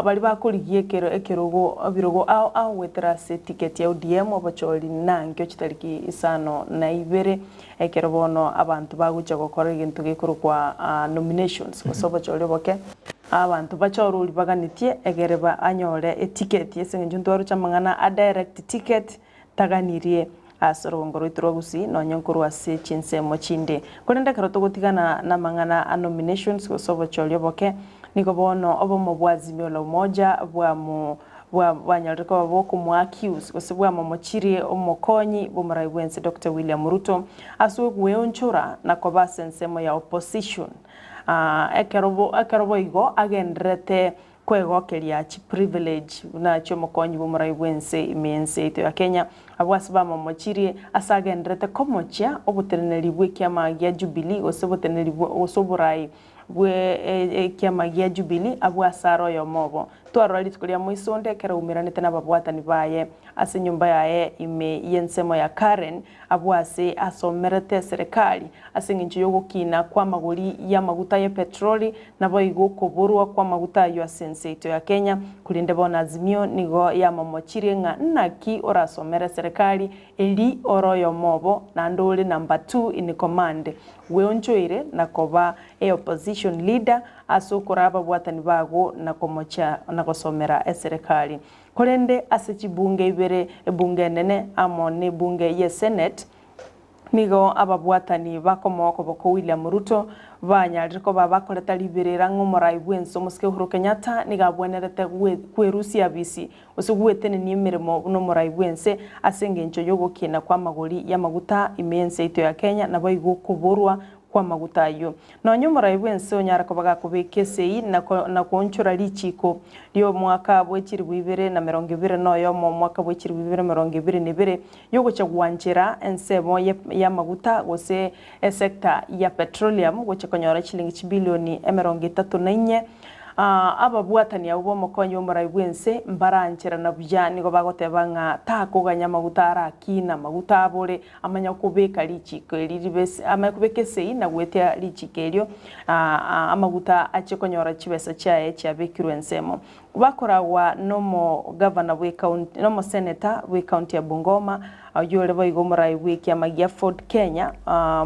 bali bakurigie ekerogo birogo au gwetera se ticket ya ODM abacholi nangyo chitariki isano na ibere ekero bono abantu bagucha gukora igintu gikuru kwa nominations kosobo chole boke abantu bachoruli baganitie egereba anyore eticket yesenje ntwaro chamangana a direct ticket taganirie asorongoro itrogusi no nyonkuru ase chinsemo chinde konenda karoto gutigana na mangana a nominations kosobo cholyo boke niko bono obo mobwazimio la umoja bwanyariko baboko mu accuse kosebwa momochirie omokonyi bomaraibwense Dr. William Ruto asugwe onchura na kobasa nsemo ya opposition ekerobo igo agendrete kwegokeria chi privilege na chomokonyi bomaraibwense imense ito ya Kenya abwasiba momochirie asagendrete komochia obuteneri bwekiama ya Jubilee oseboteneri osoburai bwe kiama ya Jubilee abwasaro yo mobo twarori tukuria muisonde kera umiranite na babwatani baye ase nyumba yae ime yensemo ya Karen abwase asomerete serikali ase ngincho yogokina kwa maguri ya maguta ya petroli na boigo kuburwa kwa maguta ya senseito ya Kenya kulinde bona azimio nigo ya momochire nga naki orasomere serikali eli oroyo mobo na ndole number 2 in command weonchoire na koba opposition leader asokoraba bwatani bago na komocha na kosomera serikali kolende asechi bunge ibere bunge nene amone bunge ye senate nigo ababwatani bakomoko boko William Ruto banyariko babakoreta liberera ng'umuraibwenso muske Uhuru Kenyatta nigabwenerete kwerusia bisi usugwetene ni mirimo no muraibwense asengencho yogokina kwa magori ya maguta imense ito ya Kenya na boigo kuburwa kwa maguta yo no nyumuraibwense onyarako bagakubekesei na konchura lichiko lyo mwaka bwechiri bwibere na 20 no yo mwaka bwechiri bwibere 2022 yogocha gwanjira ensemo ya maguta gose sector ya petroleum gocha konyora chilingi bilioni 34 ababwatani abo mokonyo muraibwense mbaranchira na bujani go bagoteba nga takoganya maguta arakina maguta abore amanya kubeka lichiko liribese amakubekese na gwetea lichikelyo amaguta achekonyora chibesa chae chabekirwe ensemo bakoragwa nomo governor we county nomo senator we county ya Bungoma ayole boigo muraibwe kiamagia Ford Kenya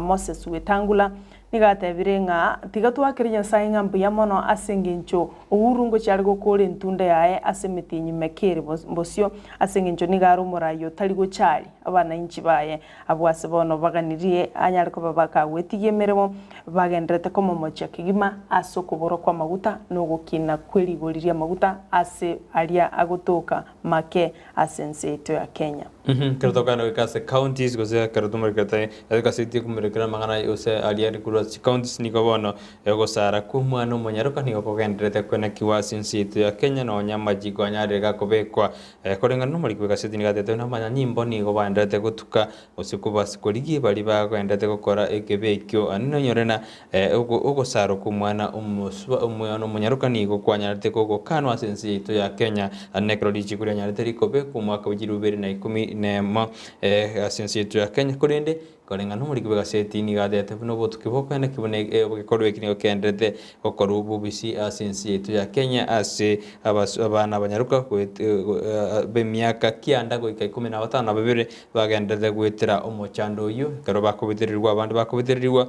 Moses Wetangula nigatebire nga tigatwakirinya sainga mbuya mono asengencho urungo cyargo kore ntunda yae asemeti nyimekere mbosyo asengencho nigaru murayo taligo cyari abana inchi baye abwase bono baganirie anyariko babaka wetigemeremo bagendrete komo mocha kigima asokoboro kwa maguta no gukina kweli goliria maguta ase alia agotoka make asenseto ya Kenya kertokano kase counties goze kertumar kata ekasiti kumrekera mangana yose alia counties niko bono ego sara kumano monyaruka niko kogendrete kwena kiwasinsitu ya Kenya no nyama jiko nyarega kobekwa korenga no muri kwekasiti nigatete na manya nyimbo niko bandrete gutuka usikuba sikoligi bali bagendrete gukora ekebekyo anino nyorena ugo sara kumwana umwana monyaruka niko kwanyarete koko kanwa sinsitu ya Kenya anekrology kuri nyarete rikobe ku mwaka wa 2010 nema sinsitu ya Kenya kurende korenga no muri kubega setini gadete no botukiboko ene kibone gikorwa ikini kendete gukora ububisi asensi yetu ya Kenya ase abana abanyaruka bemyaka kianda goika 15 babere bagendete gwetera omochando uyu karo bakubitirirwa abandi bakubitirirwa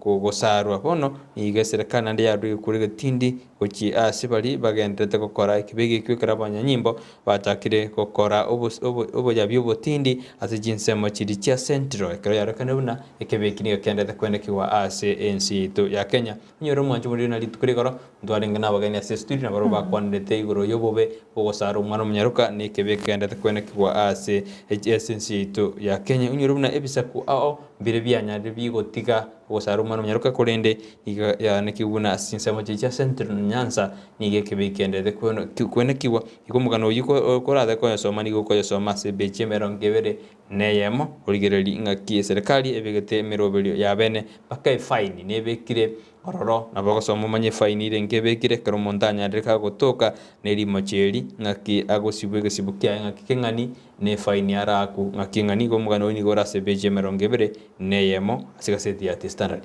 gusarwa bono iga serikali ndi yadu kuri gatindi uki asibali bagendete gukora ikibigi kwikara abanyanyimbo batakire gukora ubuyabi ubutindi ase jinsemo kiri cha central karo yarakane buna ikibiki ni kendete kwenekiwa ase ensi to ya Kenya nyoro mwanju muri na litukuri goro ndwarenga nabagani ase studio na baro bakwandete igoro yobobe bogosara umwana munyaruka ni ikibiki kendete kwenekiwa ase ensi to ya Kenya nyoro buna ebisaku ao mbire byanyade bigotiga bogosara umwana munyaruka kurende ya nekibuna asinsemo kiri cha central Nyanza nige kibikendete kwenekiwa ikomugano yuko korada ko yasoma nigo ko yasoma se beche merongevere neyemo origereri ngaki serikali ebegete merobelio ya bene bakai fine nebekire ororo nabagosoma manye fine rengevekire karo montanya reka gotoka neri mocheri ngaki agosibwege sibukia ngaki kengani ne fine araku ngaki ngani komugano ni gora se beche merongevere neyemo asikaseti ya standard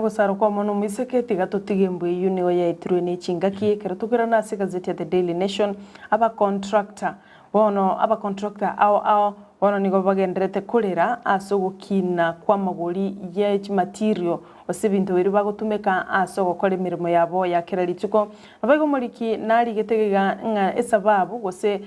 gusara kwa mono miseke tigato tigembo yuni oya itrwe ne chingaki kerutukira na gazeti ya The Daily Nation aba contractor ao bono nigo bagendrete kurira asogukina kwa maguri ye material osibintu biri bagutumeka asogokora imirimo yabo ya kirarituko abago muriki nari getegega nga esababu gose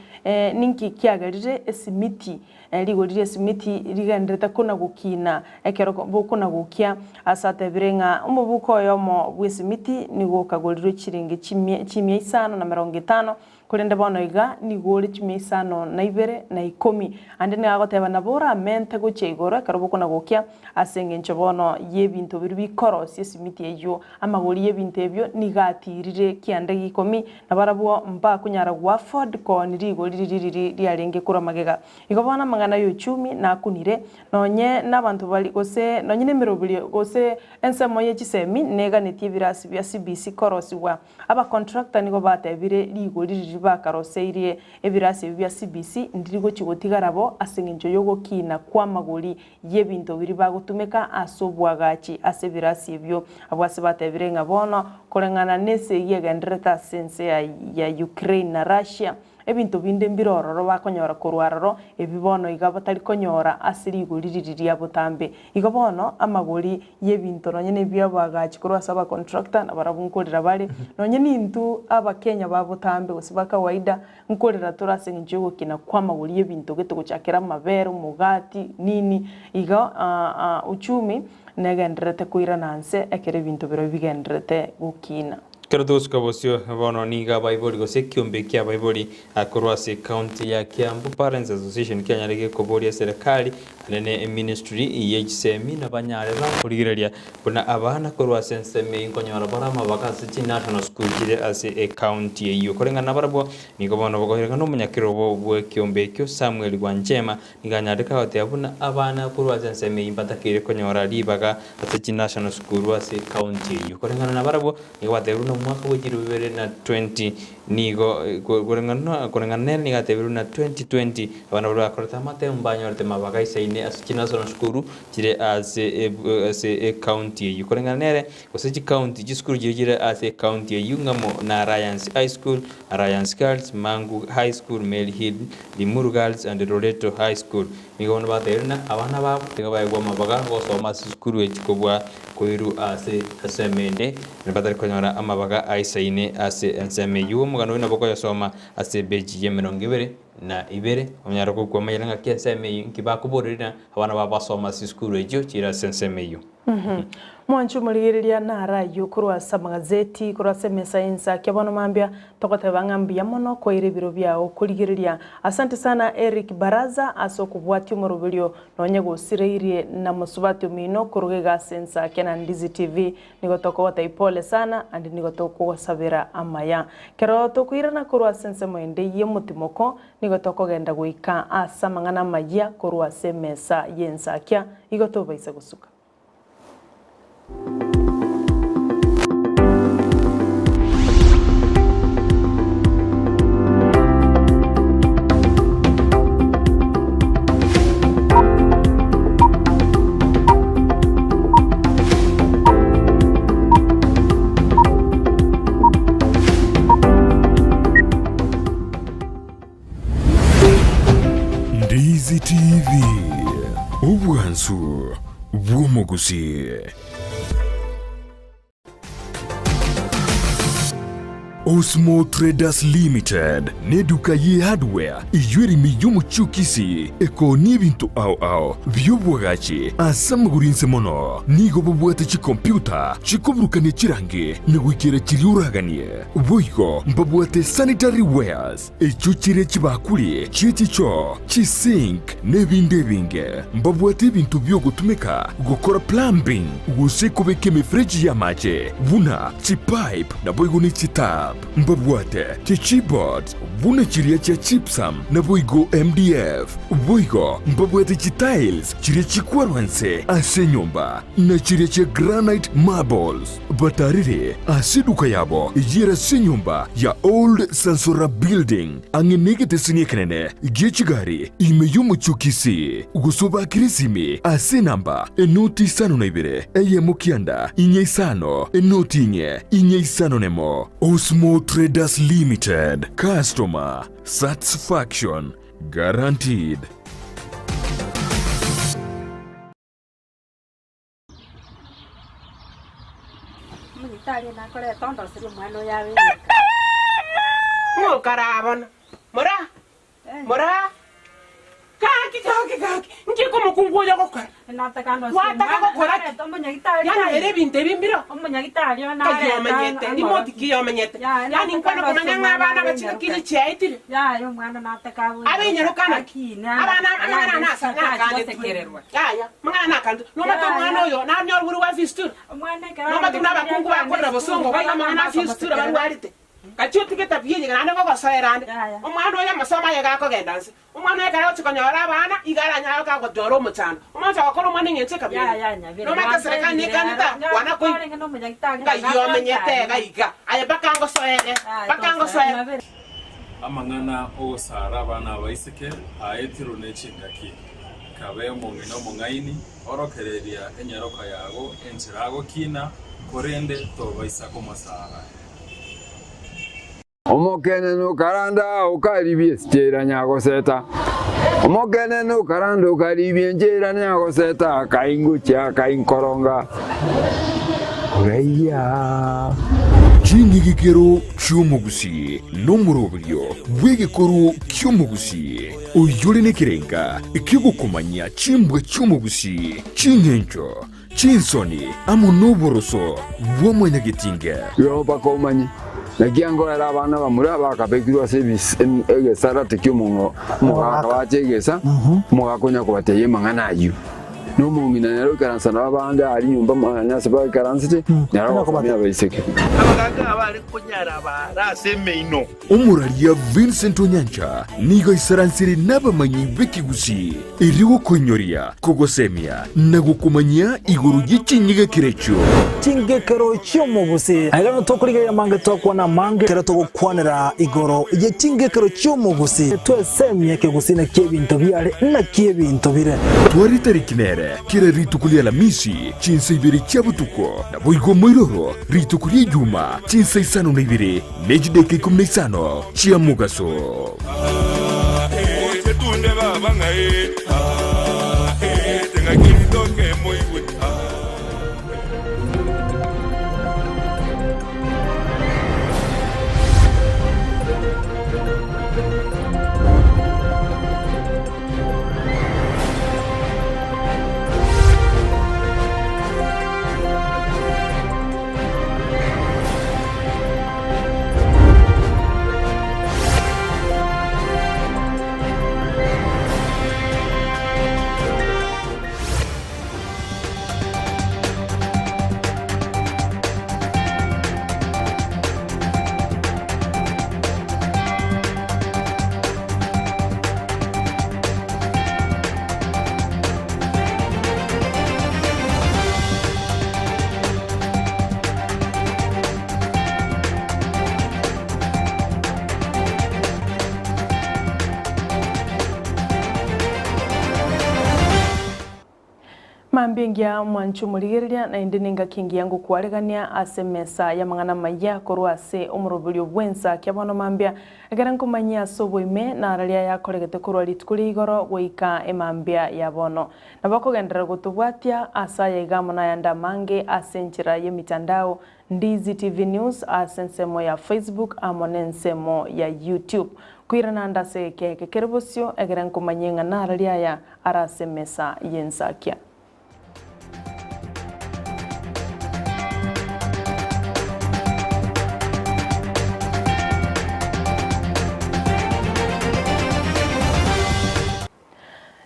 ninki kyagarire esimiti ligorire esimiti ligendrete kuna gukina ekero bukuna gukia asate birenga umubuko yomo bwesimiti nigo kagorire chiringi chimye isano na 50 kurende bono iga nigore chimye isano na 2 na 10 ande ne agoteba nabora mente guchegora karobuko na gukia asenge nchobono yebintu biri korosi esimiti eyo amagori yebintu ebyo nigatirire kiande gikomi nabarabwo mba kunyara gwa Ford ko nirigo riri ryarenge kura magega igobona mangana yo 10 na kunire nonye nabantu bali gose nonye nemirobiri gose ensemo ye chisemi nega netibirasi bya CBC korosi wa aba contractor nigo batebire ligo riri bakaroseirie ebirasi bya CBC ndirigo chigotigarabo asengenjo yogo kina kwa magori yebintu biri bagutumeka asobwagachi asebirasi ebyo abwase batebirenga bono korengana nese yegendreta sense ya Ukraine na Russia ebintu binde mbirororo bakonyora kurwaroro ebibono igabatari konyora asiri iguririria butambe igabono amagori yebintu nonye nebyabagachi kurwasaba contractor nabarabunkorera bari nonye nintu abakenya babutambe gusibaka kawaida nkorera turase ngiyo kina kwa magori yebintu gete guchakira mabero mugati nini iga uchumi negendrete kuira nanse ekere bintu biro bigendrete gukina kero doska bosio bono niga Bible go sekiombe kia Bible akorwa se county ya Kiambu Parents Association Kenya rege koboria serikali nene ministry yejsemi na banyare ba kurigireria buna abana korwa senseme inkonyora barama bakase chi national school kire ase a county eyo korenga nabarabo nigo bono bogoheranga no munyakiro bo kiombe kyo Samuel Gwanjema niganyarika hote abuna abana korwa senseme imbatakire konyora libaga ase chi national school ase county eyo korenga nabarabo nigo bateruno mwaka wejiro 2020 nigo kurengana ni gatebiru na 2020 abana bakorata mate mbanyo te mabaga isaine asukina sono skuru kire ase county yu kurengana nere oseji county jiskuru jire ase county yu ngamo na Alliance High School, Alliance Girls, Mangu High School, Mel Hill, Limuru Girls and Loreto High School nigo baterina abana babo tiga gwa mabaga gosoma skuru ekikobwa koiru ase asemende nebatari konyora amabaga aisaine ase enseme yu mugano ina boko yasoma ase beji yemerongibere na ibere omnyara ko kwa mayanga keseme nkibakuborira abana babasoma skuru ejo kira senseme yu mwanchu murigereria na rayo kurwa samagazeti kurwa semesa Ensakia bono mambia tokoteba ngambia mono ko ire biro byao kurigereria asante sana Eric Baraza asokubwati umurubiryo nonye gosireire na musubati mino kurugega Ensakia na Ndizi TV nigotoko wataipole sana andi nigotoko wasabira amaya kero tokwirana kurwa sense moende ye mutimoko nigotoko genda guika asamangana maya kurwa semesa Ensakia igotoba isa gusuka. Chiomogusi. Osmo Traders Limited ne duka ye hardware iyuri miyumu chukisi eko ni bintu au byobwagachi asamugurinse mono nigo bubwate chi computer chikobrukane chirange negwikira chiriuraganie boygo mbabwate sanitary wares echuchire chibakuli chiticho chisink nebindebinge mbabwate bintu byogutumika gukora plumbing gusekubeke mifreji ya mache buna chipipe na boygo ni chita mbabwate keyboard buna chiria cha chipsam na boigo MDF boigo mbabwate tiles chiria chikwarwanse ase nyumba na chiria cha granite marbles batarire asiduka yabo yera se nyumba ya old sansora building angenegete siniekenene gechigari imeyumu chukisi gusoba kirisimi ase namba enoti sano na ibere eye mukianda inye sano enoti inye sano nemo Osmo Traders Limited. Customer satisfaction guaranteed. Mora. Kaki. Ngiko mukunguya kokora. Yani ere binte bimbiro. Manyete. Ni moti kiyo manyete. Yani nkono kunanga abana bachika kili chaitire. Yo mwana nataka we. Abenye rokana. Abana nasa sekererwa. Mwana kandu. No mato mwana oyo na nyor buru wa fistur. No mato na bakungu bakora bosongo baka mwana fistur barwarite. Kachuti keta biye ngana ngo gosairande. Omwana oyo masoma yaga ko gendanse. Omwana yaga chikonyora abana igara nyayo ka godoro mutano. Omwana akora omwana ngetse kabiri. No mata sereka ni kanita wana ko. Ngayo menyete gaiga. Aye bakango soere. Amangana osara abana baiseke aetiro nechingaki. Kabe mungino mungaini orokereria enyaroka yago enchirago kina korende to baisako masara. Omokene no karanda ukaribie njera nyago seta. Omokene no karanda ukaribie njera nyago seta kaingucha kainkoronga. Kureya. Chingigikero Chiomogusi nomurobrio bwegekoro Chiomogusi oyole nekerenga ikigukomanya chimbwe Chiomogusi chinyencho chinsoni amunoboroso bwomwenyagitinge yo bakomanye nagiango era abana bamura bakabekirwa service egesara tekyomungo mugaka bachegesa mugakonya kubateye manganayu no mungina nero karansana abanga ari nyumba manya seba karansite nero komanya baiseke abaganga abari kunyara barase meino umuralia Vincent Onyancha nigo isaransiri nabamanyi bekigusi irigo konyoria kogosemia nagukumanya iguru yichinyiga kirecho chingekero Chiomogusi agano tokuriga ya mange tokwana mange kero togokwanira igoro ye chingekero Chiomogusi twesemye kegusina kebinto byale na kebinto bire twari tarikinere kira ritukulia la misi chinsa ibiri chabutuko na boigo moiroro ritukulia juma chinsa isano na ibiri nejideke kumne isano chia mugaso Tunde baba ngai tenga kiritoke moiwe Mambengia mwanchu murigeria na indininga kingi yangu kuaregania ase mesa ya mangana maya korwa ase omurobulio bwensa kiabono mambia egera nkumanyia sobo ime na araria yakoregete korwa ritukuri igoro goika emambia ya bono nabakogendera gutubwatia asa ya igamo na yanda mange ase nchira ye mitandao Ndizi TV News ase nsemo ya Facebook amone nsemo ya YouTube kwirana ndase keke kerebosio egera nkumanyia na araria ya arase mesa yensakia.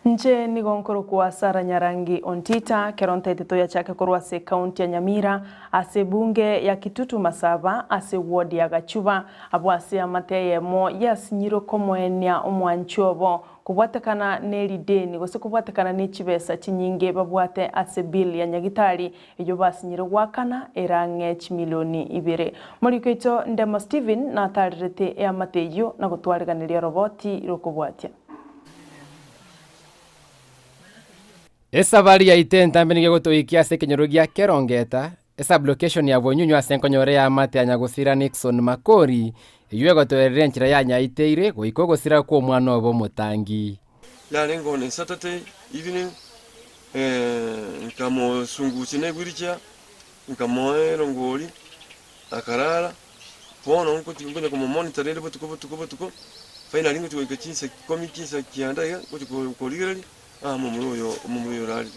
Nje ni gonkoro kwa Sara Nyarangi Ontita keronta iteto ya chake korwa se kaunti ya Nyamira ase bunge ya Kitutu Masaba ase ward ya Gachuba abwase amateye mo yasinyiro komoenia omwanchobo kubwatakana neri deni gose kubwatakana n'ikibesa kinyinge babwate ase bill ya nyagitari ejo basinyiro gwakana erange 2 milioni 2 muri kwito Ndemo Steven na tarirete ya mateyo na gutwariganira roboti rokubwatia. Esa bari ya itenta mbenige gotoikia se kenyoro gia kerongeta esa blocation ya bonyunyu asenkonyore ya mate ya nyagusira Nixon Makori yuwe gotoerere nchira ya nyaiteire goiko gosira kwa mwana obo mutangi yale ngone Saturday evening nkamo sunguchi ne guricha nkamo rongoli akarara pono nko tingonya como monitor ile botuko finally ngo tuwe kachinsa committee sa kianda ya ko ligeri mumuyo rali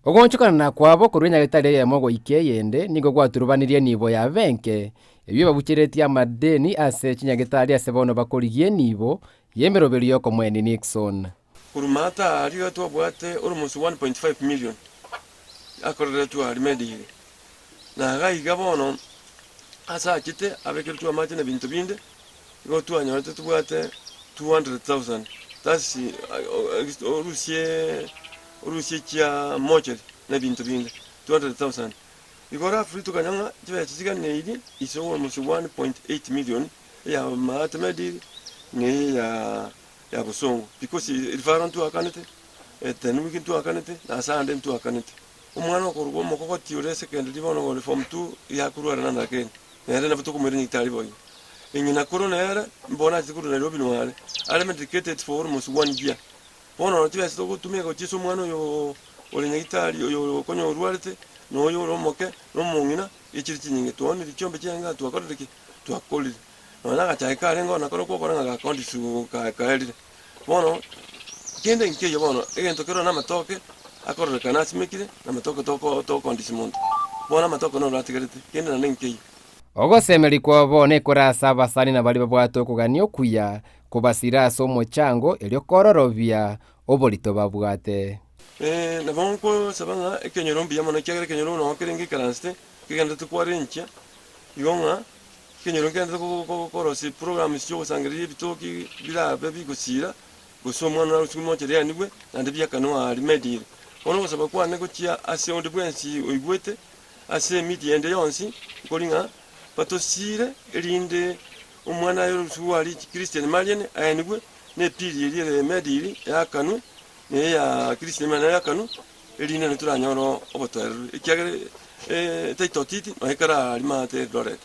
ogonchukana na kwabo kurwenya gitari ya mogo ikeyende nigo gwaturubaniriye nibo ya benke ebiyo babukiretia amadeni ase kinyagitari ase bono bakorigie nibo yemeroberio ko mwene Nixon kurumata ariyo twabwate almost 1.5 million akorera tu arimedi na gaiga bono asa kite abekere tu amate na bintu binde go tu anyorete tubwate 200,000 that's Rusia kia moja na bintu binde 200,000 igora frito kanyanga tiwe chiga neidi is almost 1.8 million ya mathematics ne ya busongo because ilfaron tu akanete tenu wikin tu akanete na sande tu akanete umwana ko moko tiure secondary bono go form 2 ya kurwa na ken nere na butuko meri tari boy ingina corona era mbona zikuru na lobi nwale ale medicated for almost 1 year bono tiwe sito tumia go chiso mwana yo olenya gitari yo konyo ruarete no yo romoke no mungina ichiriti nyinge tuone lichombe cyanga tuakorereki tuakolire nona gachaika rengo nakoro ko koranga ga kondisu kaeli bono kende nke yo bono egento kero na matoke akorere kana simekire na matoke to kondisimonto bona matoke no ratigerete kende na nke ogo semeri kwa bone kurasa basani na bali babwato kuganio kuya kubasira somo chango elio kororovia obolito babwate na bonko sabanga ekenyerombi yamana kyagere kenyero no kerenge karanste kiganda tukwarencha yonga kenyero kenda ko korosi program syo sangiri bitoki bila baby gusira gusomwa na rusumo cyere yanibwe nande byakano ali medire ono gusaba kwa ne gokia ase onde bwensi oigwete ase miti ende yonsi kolinga patosire elinde umwana yo rusuwali Christian Marian ayanibwe ne pili ile medire yakanu ne ya Christian Marian yakanu elinde naturanyoro obotero ikyagere taitotiti no ekara alimate doret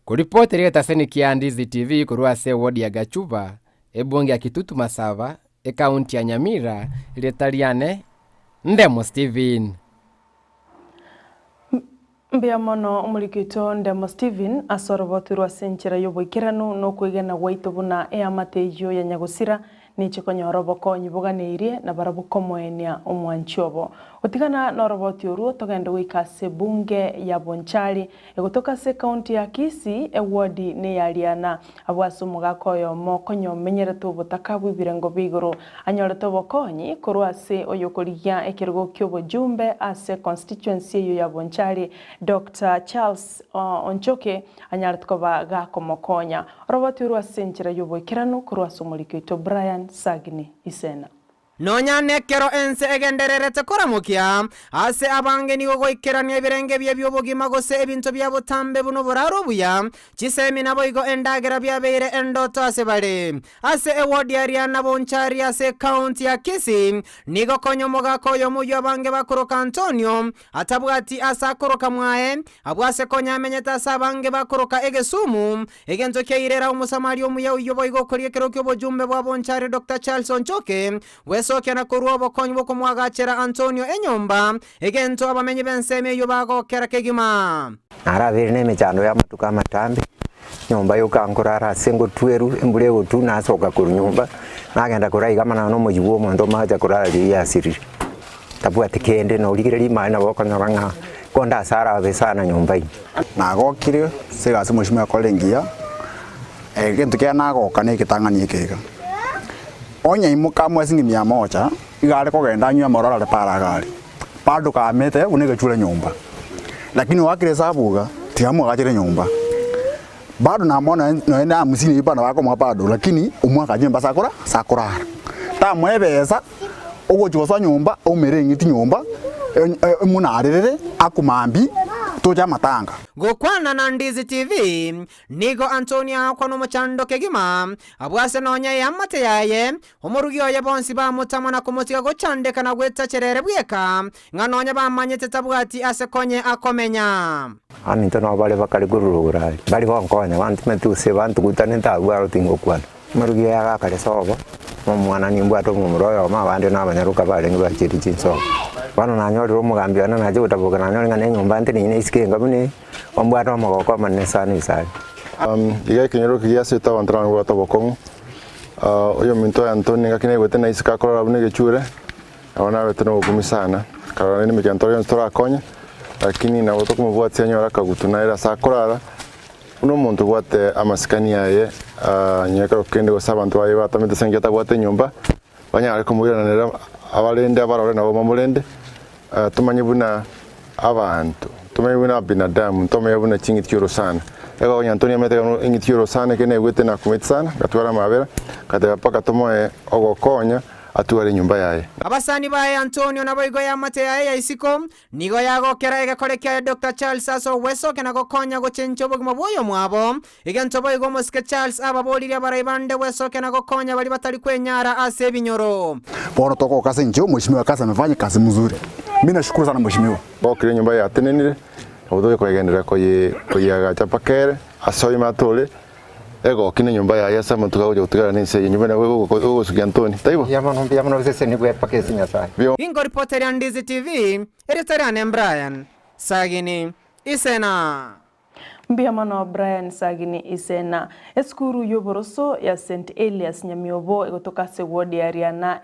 kuripoti reta seniki ya Ndizi TV kurua se ward ya Gachuba ebonge ya Kitutu Masaba kaunti ya Nyamira letaliane Ndemo Steven mbia mono umurikito Ndemo Steven asorobotirwa senchira yoboikirano no kwigena waitobuna eamateyo ya nyagusira nichikonyo boko nyibuganirie na barabukomoenia omwanchobo utigana no roboti oruo togenda wikase bunge ya Bonchari egotoka se county ya Kisii ewodi ne yariana abwaso mugakoyo mokonyo menyereto butaka bwibirengo bigoro anyoreto bokonyi korwase oyokorigia ekirgo kyobo jumbe ase constituency ya Bonchari Dr. Charles Onchoke anyaretko baga komokonya roboti oruo senchira yobo kirano korwaso murikito Brighton Sagni Isena nonya nekero ense egendererete kuramukia ase abange nigo goikerania ebirenge bye by'obogima gose ebinto bya butambe buno buraro buya chisemi nabo igo endagera byabeire endoto ase bare ase eward area na bonchari ase county ya Kisii nigo konyo mogako yo muyo abange bakoroka Antonio atabwati asa koroka mwae abwase konya amenyeta sabange bakoroka Egesumu egento keirera umusamari omuya uyo boigo korie kero kyo bojumbe bwa bonchari Dr. Charles Onchoke wesoke na kuruobo konyo kumwagachera Antonio enyomba egento abamenye benseme yo bago kera kegima arabiri ne mechando ya matuka matambi nyomba yokankorara sengo tweru embule gotu nasoka ku nyumba nagenda kuraiga mana no mujiwo mondo maja kurara ya siri tabwate kende no ligireri mana boko nyanga konda sara besana nyumba ii nagokire sigase mushima kolengia gento kia nagoka ne kitangani kega onya imuka mwesingi 100 igare kogenda nywa morora le paragari pado kamete unege chule nyumba lakini wakire sabuga tiamu gachire nyumba bado namona no enda musini ibana bako mapado lakini umwaka jemba sakora ta mwebeza ogochoswa nyumba omerengiti nyumba munarerere akumambi toja matanga gokwana na Ndizi TV nigo Antonia kwa no muchando kegima abwase nonya yamate yaye omurugi oye bonsi ba mutama na kumutika gochandeka na gweta cherere bweka nganonya bamanyete tabwati ase konye akomenya aminto no bale bakali gururugura bali bonkonya bantu metuse bantu gutane tabwaro tingo kwana murugi ya kale sobo mwana nimbwato mumuroyo mabande nabanyaruka bale ngibachiri chinso bano nanyoro mugambi ana naje utaboga nanyoro ngane nyumba ntini ine isikenga bune ombwato amagoko amanesana isali iga kinyoro kiyase tawantra ngo tabokong oyo minto Antonio ngakine gwete na isika korora bune gechure abana beteno kumisana karone ni mikantorio stora konya lakini na woto kumubwatsi anyora kagutuna era sakorara uno muntu gwate amasikani yaye nyekaro kende go sabantu baye batamete sengeta gwate nyumba banya ari kumubira nera abalende abarore nabo mamulende tumanye buna abantu tumanye buna binadamu tumanye buna chingitiro sana ego Antonio mete ingitiro sana kene gwete na kumitsana gatwara mabera kateba paka tomoe ogokonya atuare nyumba yaye abasani bae Antonio nabo igo yamate yaye ya isiko nigo yagokera egakorekya Dr. Charles aso weso kena gokonya gochencho bogimo boyo mwabo igento boigo moske Charles ababolire baraibande weso kena gokonya bali batali kwenyara ase binyoro bora toko kasa nje mheshimiwa kasa amefanya kazi mzuri mimi nashukuru sana mheshimiwa bokire nyumba ya tenenire odoye kwegendera koyaga chapakere asoyi matole ego kine nyumba ya yasa mtu kauje kutigara nise nyumba na wewe ugo suki Antoni taibo yamano sese ni bwe pakesi nyasai ingo reporter ya Ndizi TV eritarane Brian Sagini Isena mbia mano Brian Sagini Isena eskuru yoboroso ya St Elias Nyamiobo egotoka se ward area na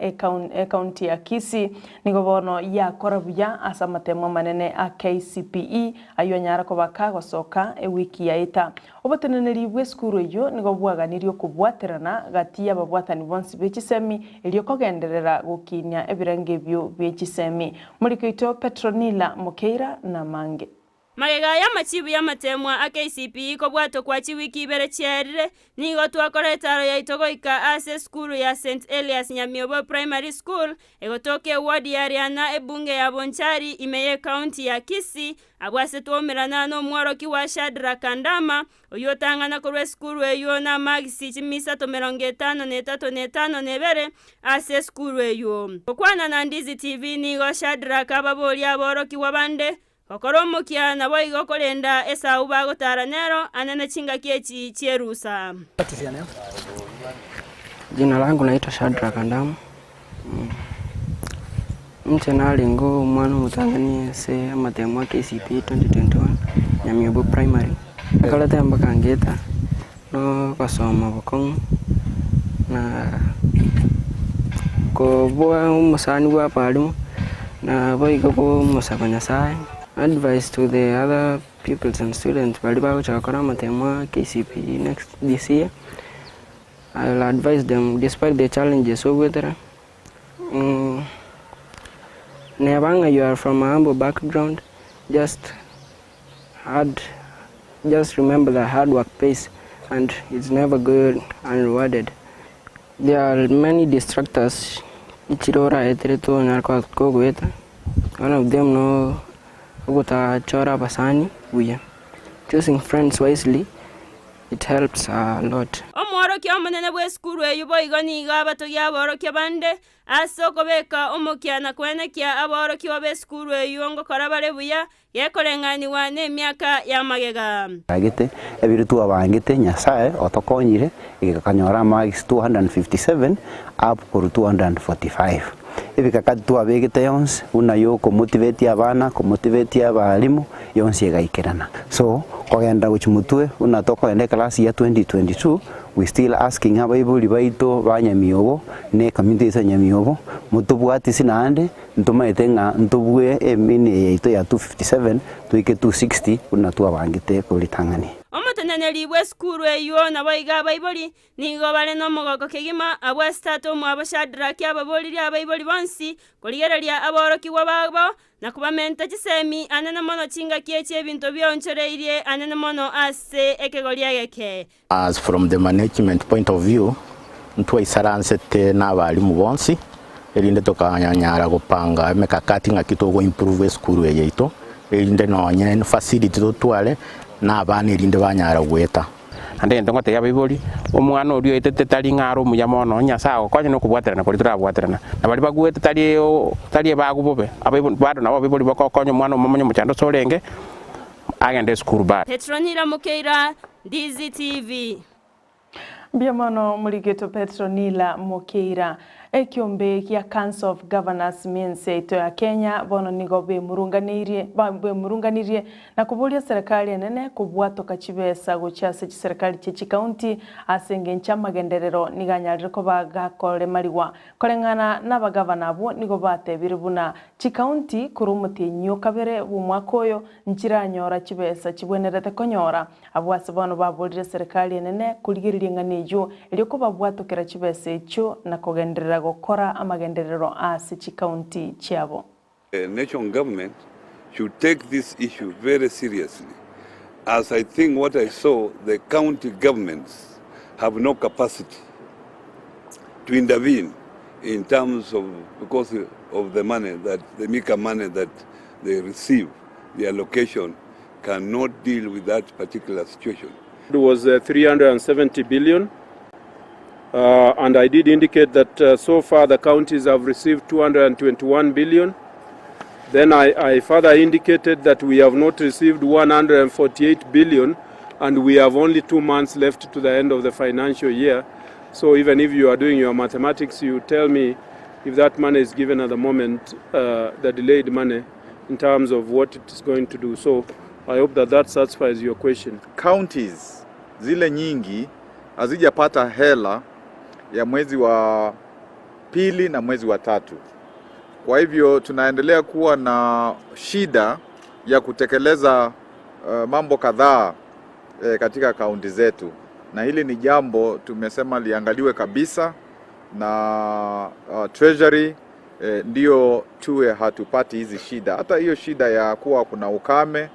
county ya Kisii nigobono ya korabuya asa matemo manene a KCPE ayo nyara ko baka gosoka wiki ya ita oboteneneri bweskuru yo nigobwaga nirio kubwaterana gati ya babwatani bonsi bechisemi elio kogenderera gukinya ebirenge byo bechisemi muri kito Petronila Mokeira na Mange magega ya machibu ya matemwa a KCPE ko bwato kwa chiwiki ibere cherire nigo twakoretaro ya itogoika ase skulu ya St Elias Nyamiobo Primary School egotoke ward ya Riana ebunge ya Bonchari imeye county ya Kisii abwase twomerana no mworoki wa Shadra Kandama oyotangana korwe skulu eyo na magisi chimisa 53 nebere ase skulu eyo okwana na Ndizi TV nigo Shadra kababoli aboroki wabande okoromokia nabo igokorenda esau bagotaranero anene chinga kiechi chierusa. Jina langu naitwa Shadra Kandamu. Mchana lengo mwana Mtanzania se amatemo KCPE 2021 Nyamiobo Primary. Kalata mpaka ngeta no kasoma bokong na ko boa umusani wa palimu na boigo bo musabanya sai. Advice to the other pupils and students bali bago chakora matemo KCPE this year. I'll advise them despite the challenges over there. Nevanga, you are from a humble background. Just remember that hard work pays and it's never good and rewarded. There are many distractors Chirora etreto nyarko kogweta. One of them no ugota chora basani uya. Choosing friends wisely, it helps a lot. Omworokia omonene bwa esukuru eyo boigo niga abatogia aborokia bande ase okobeka omokia na kwenekia aborokia ba esukuru eyo ngokora bare buya yekoreng'aniwa n'emiaka ya magega. Agite ebirutu abangite Nyasaye otokonyire igakanyora marks 257 up for 245. Ebikakati twabegete yonse unayo kumotivate abana kumotivate abalimu yonse igaikerana. So kogenda guchimutwe unatoko ende class ya 2022 we still asking abaibuli baito banyamiobo ne community za nyamiobo mutubwati sinande ntumaite nga ntubwe emini yaito ya 257 tuike 260 unatwa bangite kulitangani. Omoteneneri bwa esukuru eyo nabo iga abaiboli nigo bare n'omogoko kegima abwa stato mu abashadraki ababoliri abaiboli bonsi korigereria aborokiwa babo na kubamenta chisemi anene mono chinga kieche ebinto byonchoreirie anene mono ase ekegoria geke. As from the management point of view ntwaisaransete n'abalimu bonsi erinde tokanyanyara gupanga emekakati ng'akito go improve esukuru eyeito erinde nonye facility totwale n'abana erinde banyara gweta ande ndongote ya biboli omwana orio etete tali ngaro muya mono Nyasaye kwanye no kubwaterana kuri turabwaterana na bali bagwete tali bagubobe abaiboli bado nabo biboli bakokonyo mwana omonyo muchando solenge agende skuru ba Petronila Mukeira, Ndizi TV. Biamono muligeto Petronila Mukeira. Ekiombe kia Council of Governors mense ito ya Kenya bono nigo be murunganirie na kubulia serikali nene kubwato kachibesa guchase serikali chechi county asenge nchama genderero niganyarire ko bagakore mariwa korengana n'abagavana abo nigo batebire buna chi county kurumuti nyo kabere bumwakoyo nchiranyora chibesa chibwenerete konyora abwase bono babulire serikali nene kuligiririe nganijo eliko babwato kera chibesa echo na kugenderera gukora amagenderero ase county chiabo. The national government should take this issue very seriously, as I think what I saw, the county governments have no capacity to intervene in terms of, because of the money that, the MECA money that they receive, the allocation cannot deal with that particular situation. It was 370 billion. And I did indicate that so far the counties have received 221 billion. Then I further indicated that we have not received 148 billion and we have only 2 months left to the end of the financial year. So even if you are doing your mathematics, you tell me if that money is given at the moment, the delayed money, in terms of what it is going to do. So I hope that that satisfies your question. Counties zile nyingi hazijapata hela ya mwezi wa pili na mwezi wa tatu. Kwa hivyo tunaendelea kuwa na shida ya kutekeleza mambo kadhaa katika kaunti zetu. Na hili ni jambo tumesema liangaliwe kabisa na treasury ndio tuwe hatupati hizi shida. Hata hiyo shida ya kuwa kuna ukame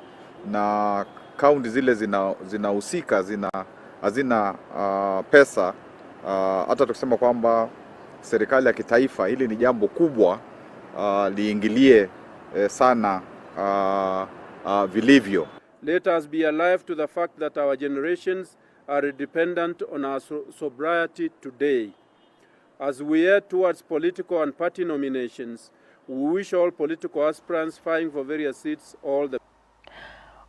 na kaunti zile zinahusika hazina pesa. Hata tukisema kwamba serikali ya kitaifa hili ni jambo kubwa liingilie sana vilivyo. Let us be alive to the fact that our generations are dependent on our sobriety today. As we head towards political and party nominations, we wish all political aspirants vying for various seats all the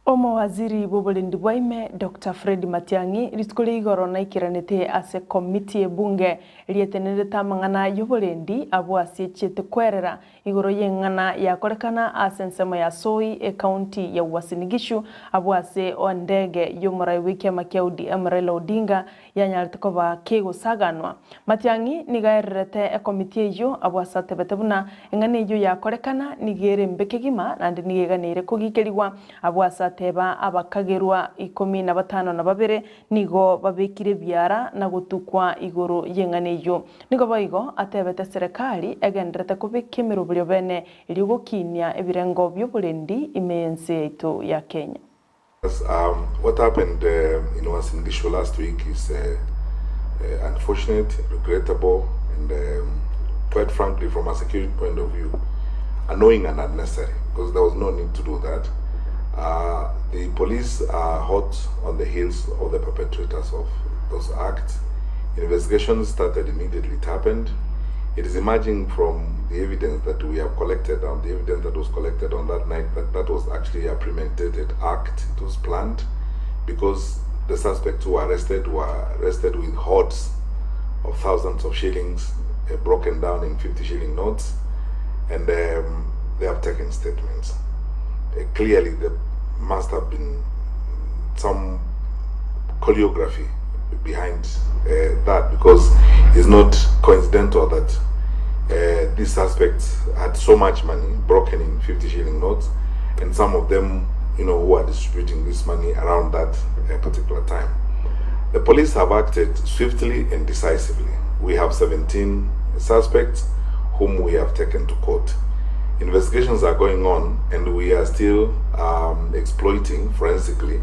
Omo waziri bobulindi bwaime Dr. Fred Matiang'i ritukuli igoro na ikiranete ase komiti ebunge lietenereta mangana yobolendi abo asiechete kwerera igoro yengana yakorekana ase nsemo ya Soi e county ya Uasin Gishu abo ase ondege yomurai wiki makiaudi Raila Odinga yanyartikoba kego saganwa. Matiang'i nigaererete komiti eyo abo asate betebuna engane eyo yakorekana nigere mbekegima nandi nigeganire kugikeriwa abo asate teba abakagerwa 15 nigo babekire byara na gutukwa igoro yenganeyo nigo baigo atebete serikali egenderete kubikimiro byo bene iligokinya ebirengo byobulendi imense ito ya Kenya. What happened in Uasin Gishu last week is unfortunate, regrettable, and quite frankly, from a security point of view, annoying and unnecessary, because there was no need to do that. The police are hot on the heels of the perpetrators of those acts. Investigations started immediately. It happened. It is emerging from the evidence that we have collected, and the evidence that was collected on that night, that was actually a premeditated act. It was planned, because the suspects who were arrested with hoards of thousands of shillings broken down in 50 shilling notes, and they have taken statements. Clearly there must have been some choreography behind that, because it's not coincidental that these suspects had so much money broken in 50 shilling notes, and some of them, who are distributing this money around that particular time. The police have acted swiftly and decisively. We have 17 suspects whom we have taken to court. Investigations are going on, and we are still exploiting forensically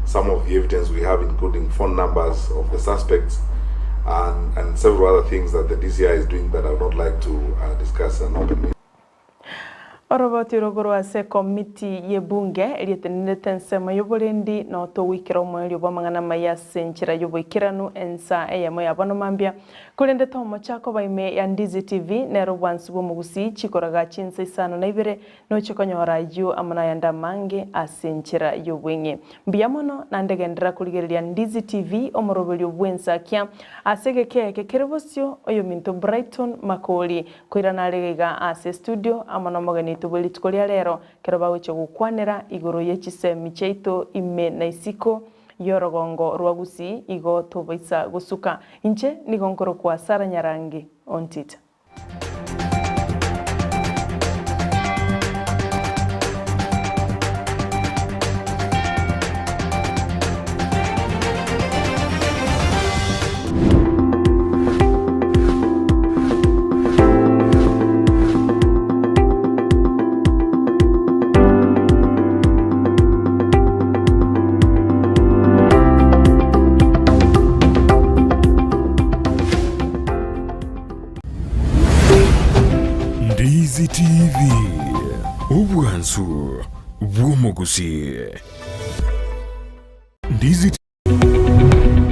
some of the evidence we have, including phone numbers of the suspects and several other things that the DCI is doing that I would not like to discuss and openly. Oroboti rogoro ase komiti ye bunge elietenete nsema yobolendi no to wikira omweli obamangana maya senchira yoboikiranu ensa eyemo yabono mambia kulende tomo chako baime ya Ndizi TV nero bwansu bomugusi chikoraga chinsa isano na ibere no chikonyora yu amana yanda mange asenchira yobwenye mbiamono na ndegendera kuligerelia Ndizi TV omorobeli obwensakia asegeke kekerebosyo oyo minto Brighton Makori kuirana alegega ase studio amana mogani tubuli tukolia lero keroba wecho gukwanera igoro yechisemi cheito ime na isiko yorogongo rwagusi igo tobaisa gusuka inche nigonkoro kwa Sara Nyarangi ontita. Ndizi TV ubwansu bw'omugusi. Ndizi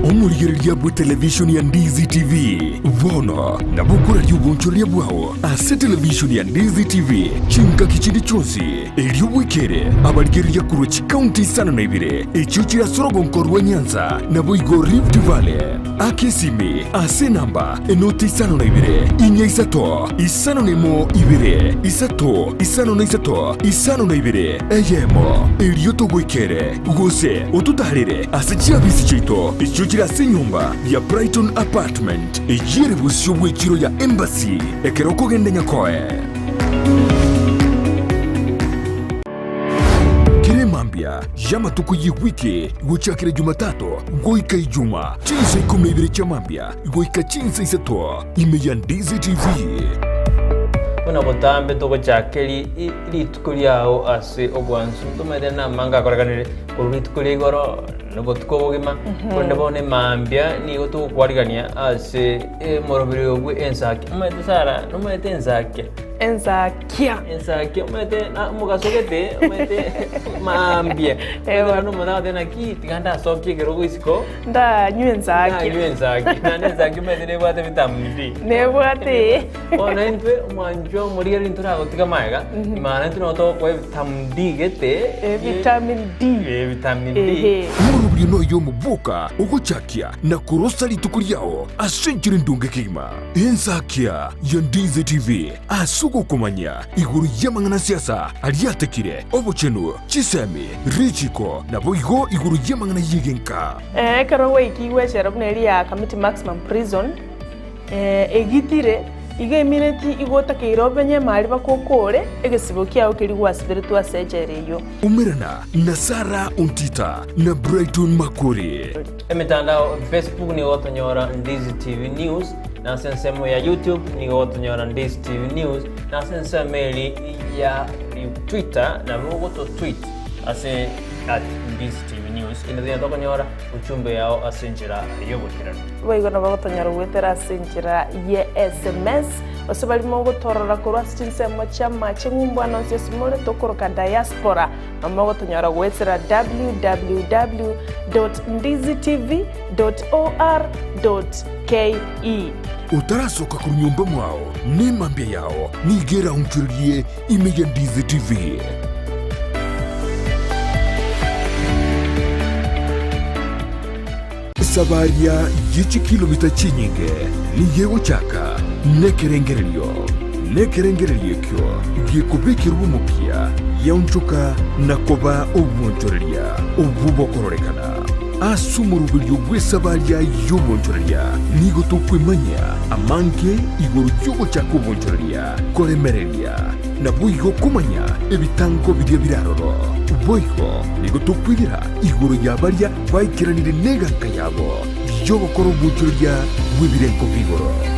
omurigereria bwa television ya Ndizi TV vono na bukura ly'ubunchoria bwao ase television ya Ndizi TV chinka kichindi chonsi eliobwekere abarigereria kurwa chikaunti sana na ibire echo kirasorogo nkorwa Nyanza na boigo Rift Valley akesimi ase namba enoti isano na ibire inya isato isano nemo ibire isato isano na isato isano na ibire eyemo elioto gwekere gose otutarire ase chiabisi cheito echo kirase nyumba ya Brighton apartment ejire busyo bwekiro ya embassy ekeroko gende nyakoe mambia jama tuku yiwiki Ensakia Jumatano goika ijuma chinsa 12 cha mambia goika chinsa isato ime ya Ndizi TV Bona botambe to gochakeri litukuliao ase obwansu tumede na manga koraganire kuritukulia igoro no tukobogima konde bone mambia ni goto kwarigania ase morobiri ogwe Ensakia umete Sara no umete Ensakia umete na mugasogete umete mambia no mona tena ki tiganda sokye gerogo isiko nda Ensakia na Ensakia umete ne bwate vitamdi ne bwate ona entwe manjo murieri ntura gotika maiga imana ntuno to kwa vitamdi gete vitamin D murubiri no yo mubuka ugochakia na kurosa litukuliao asenjire ndunge kima Ensakia ya Ndizi TV asugo kumanya iguru yamangana siasa aliatekire obuchenu chisemi richiko na boigo iguru yamangana yigenka karawe ikiwe sherabneri ya Community Maximum Prison egitire iga imineti igota keirobenye mali bakokore egesibo kiao kirigwa spiritual surgery yo umirana na Sara Untita na Brighton Makori emitandao Facebook ni otonyora Ndizi TV News na sensemo ya YouTube ni otonyora Ndizi TV News na sensemo ya Twitter na rogoto tweet ase @Ndizi TV News ina toko nyora uchumbe yao asenjira yobokirano boigona bagotonyora gwetera asenjira ye SMS ose barimo gutorora korwa sinsemo chama chingumba no sesimore tokoroka diaspora amago tonyara gwetsera www.ndizitv.or.ke utarasoka ku nyumba mwao ni mambia yao nigera unchurie imeja Ndizi TV. Sabaria yichi kilomita chinyinge nigego chaka nekerengerelio kyo gikubikira umupia yaunchuka nakoba ubunchoreria ububokororekana asumurubilyo bwesabaria y'ubunchoreria nigo tukwimanya amange iguru cyugo chako ubunchoreria koremereria nabuigo kumanya ebitango bidia biraroro boigo nigo tukwigira iguru yabaria baikiranire neganka yabo byo bakora ubunchoreria bw'ibirenko bigoro.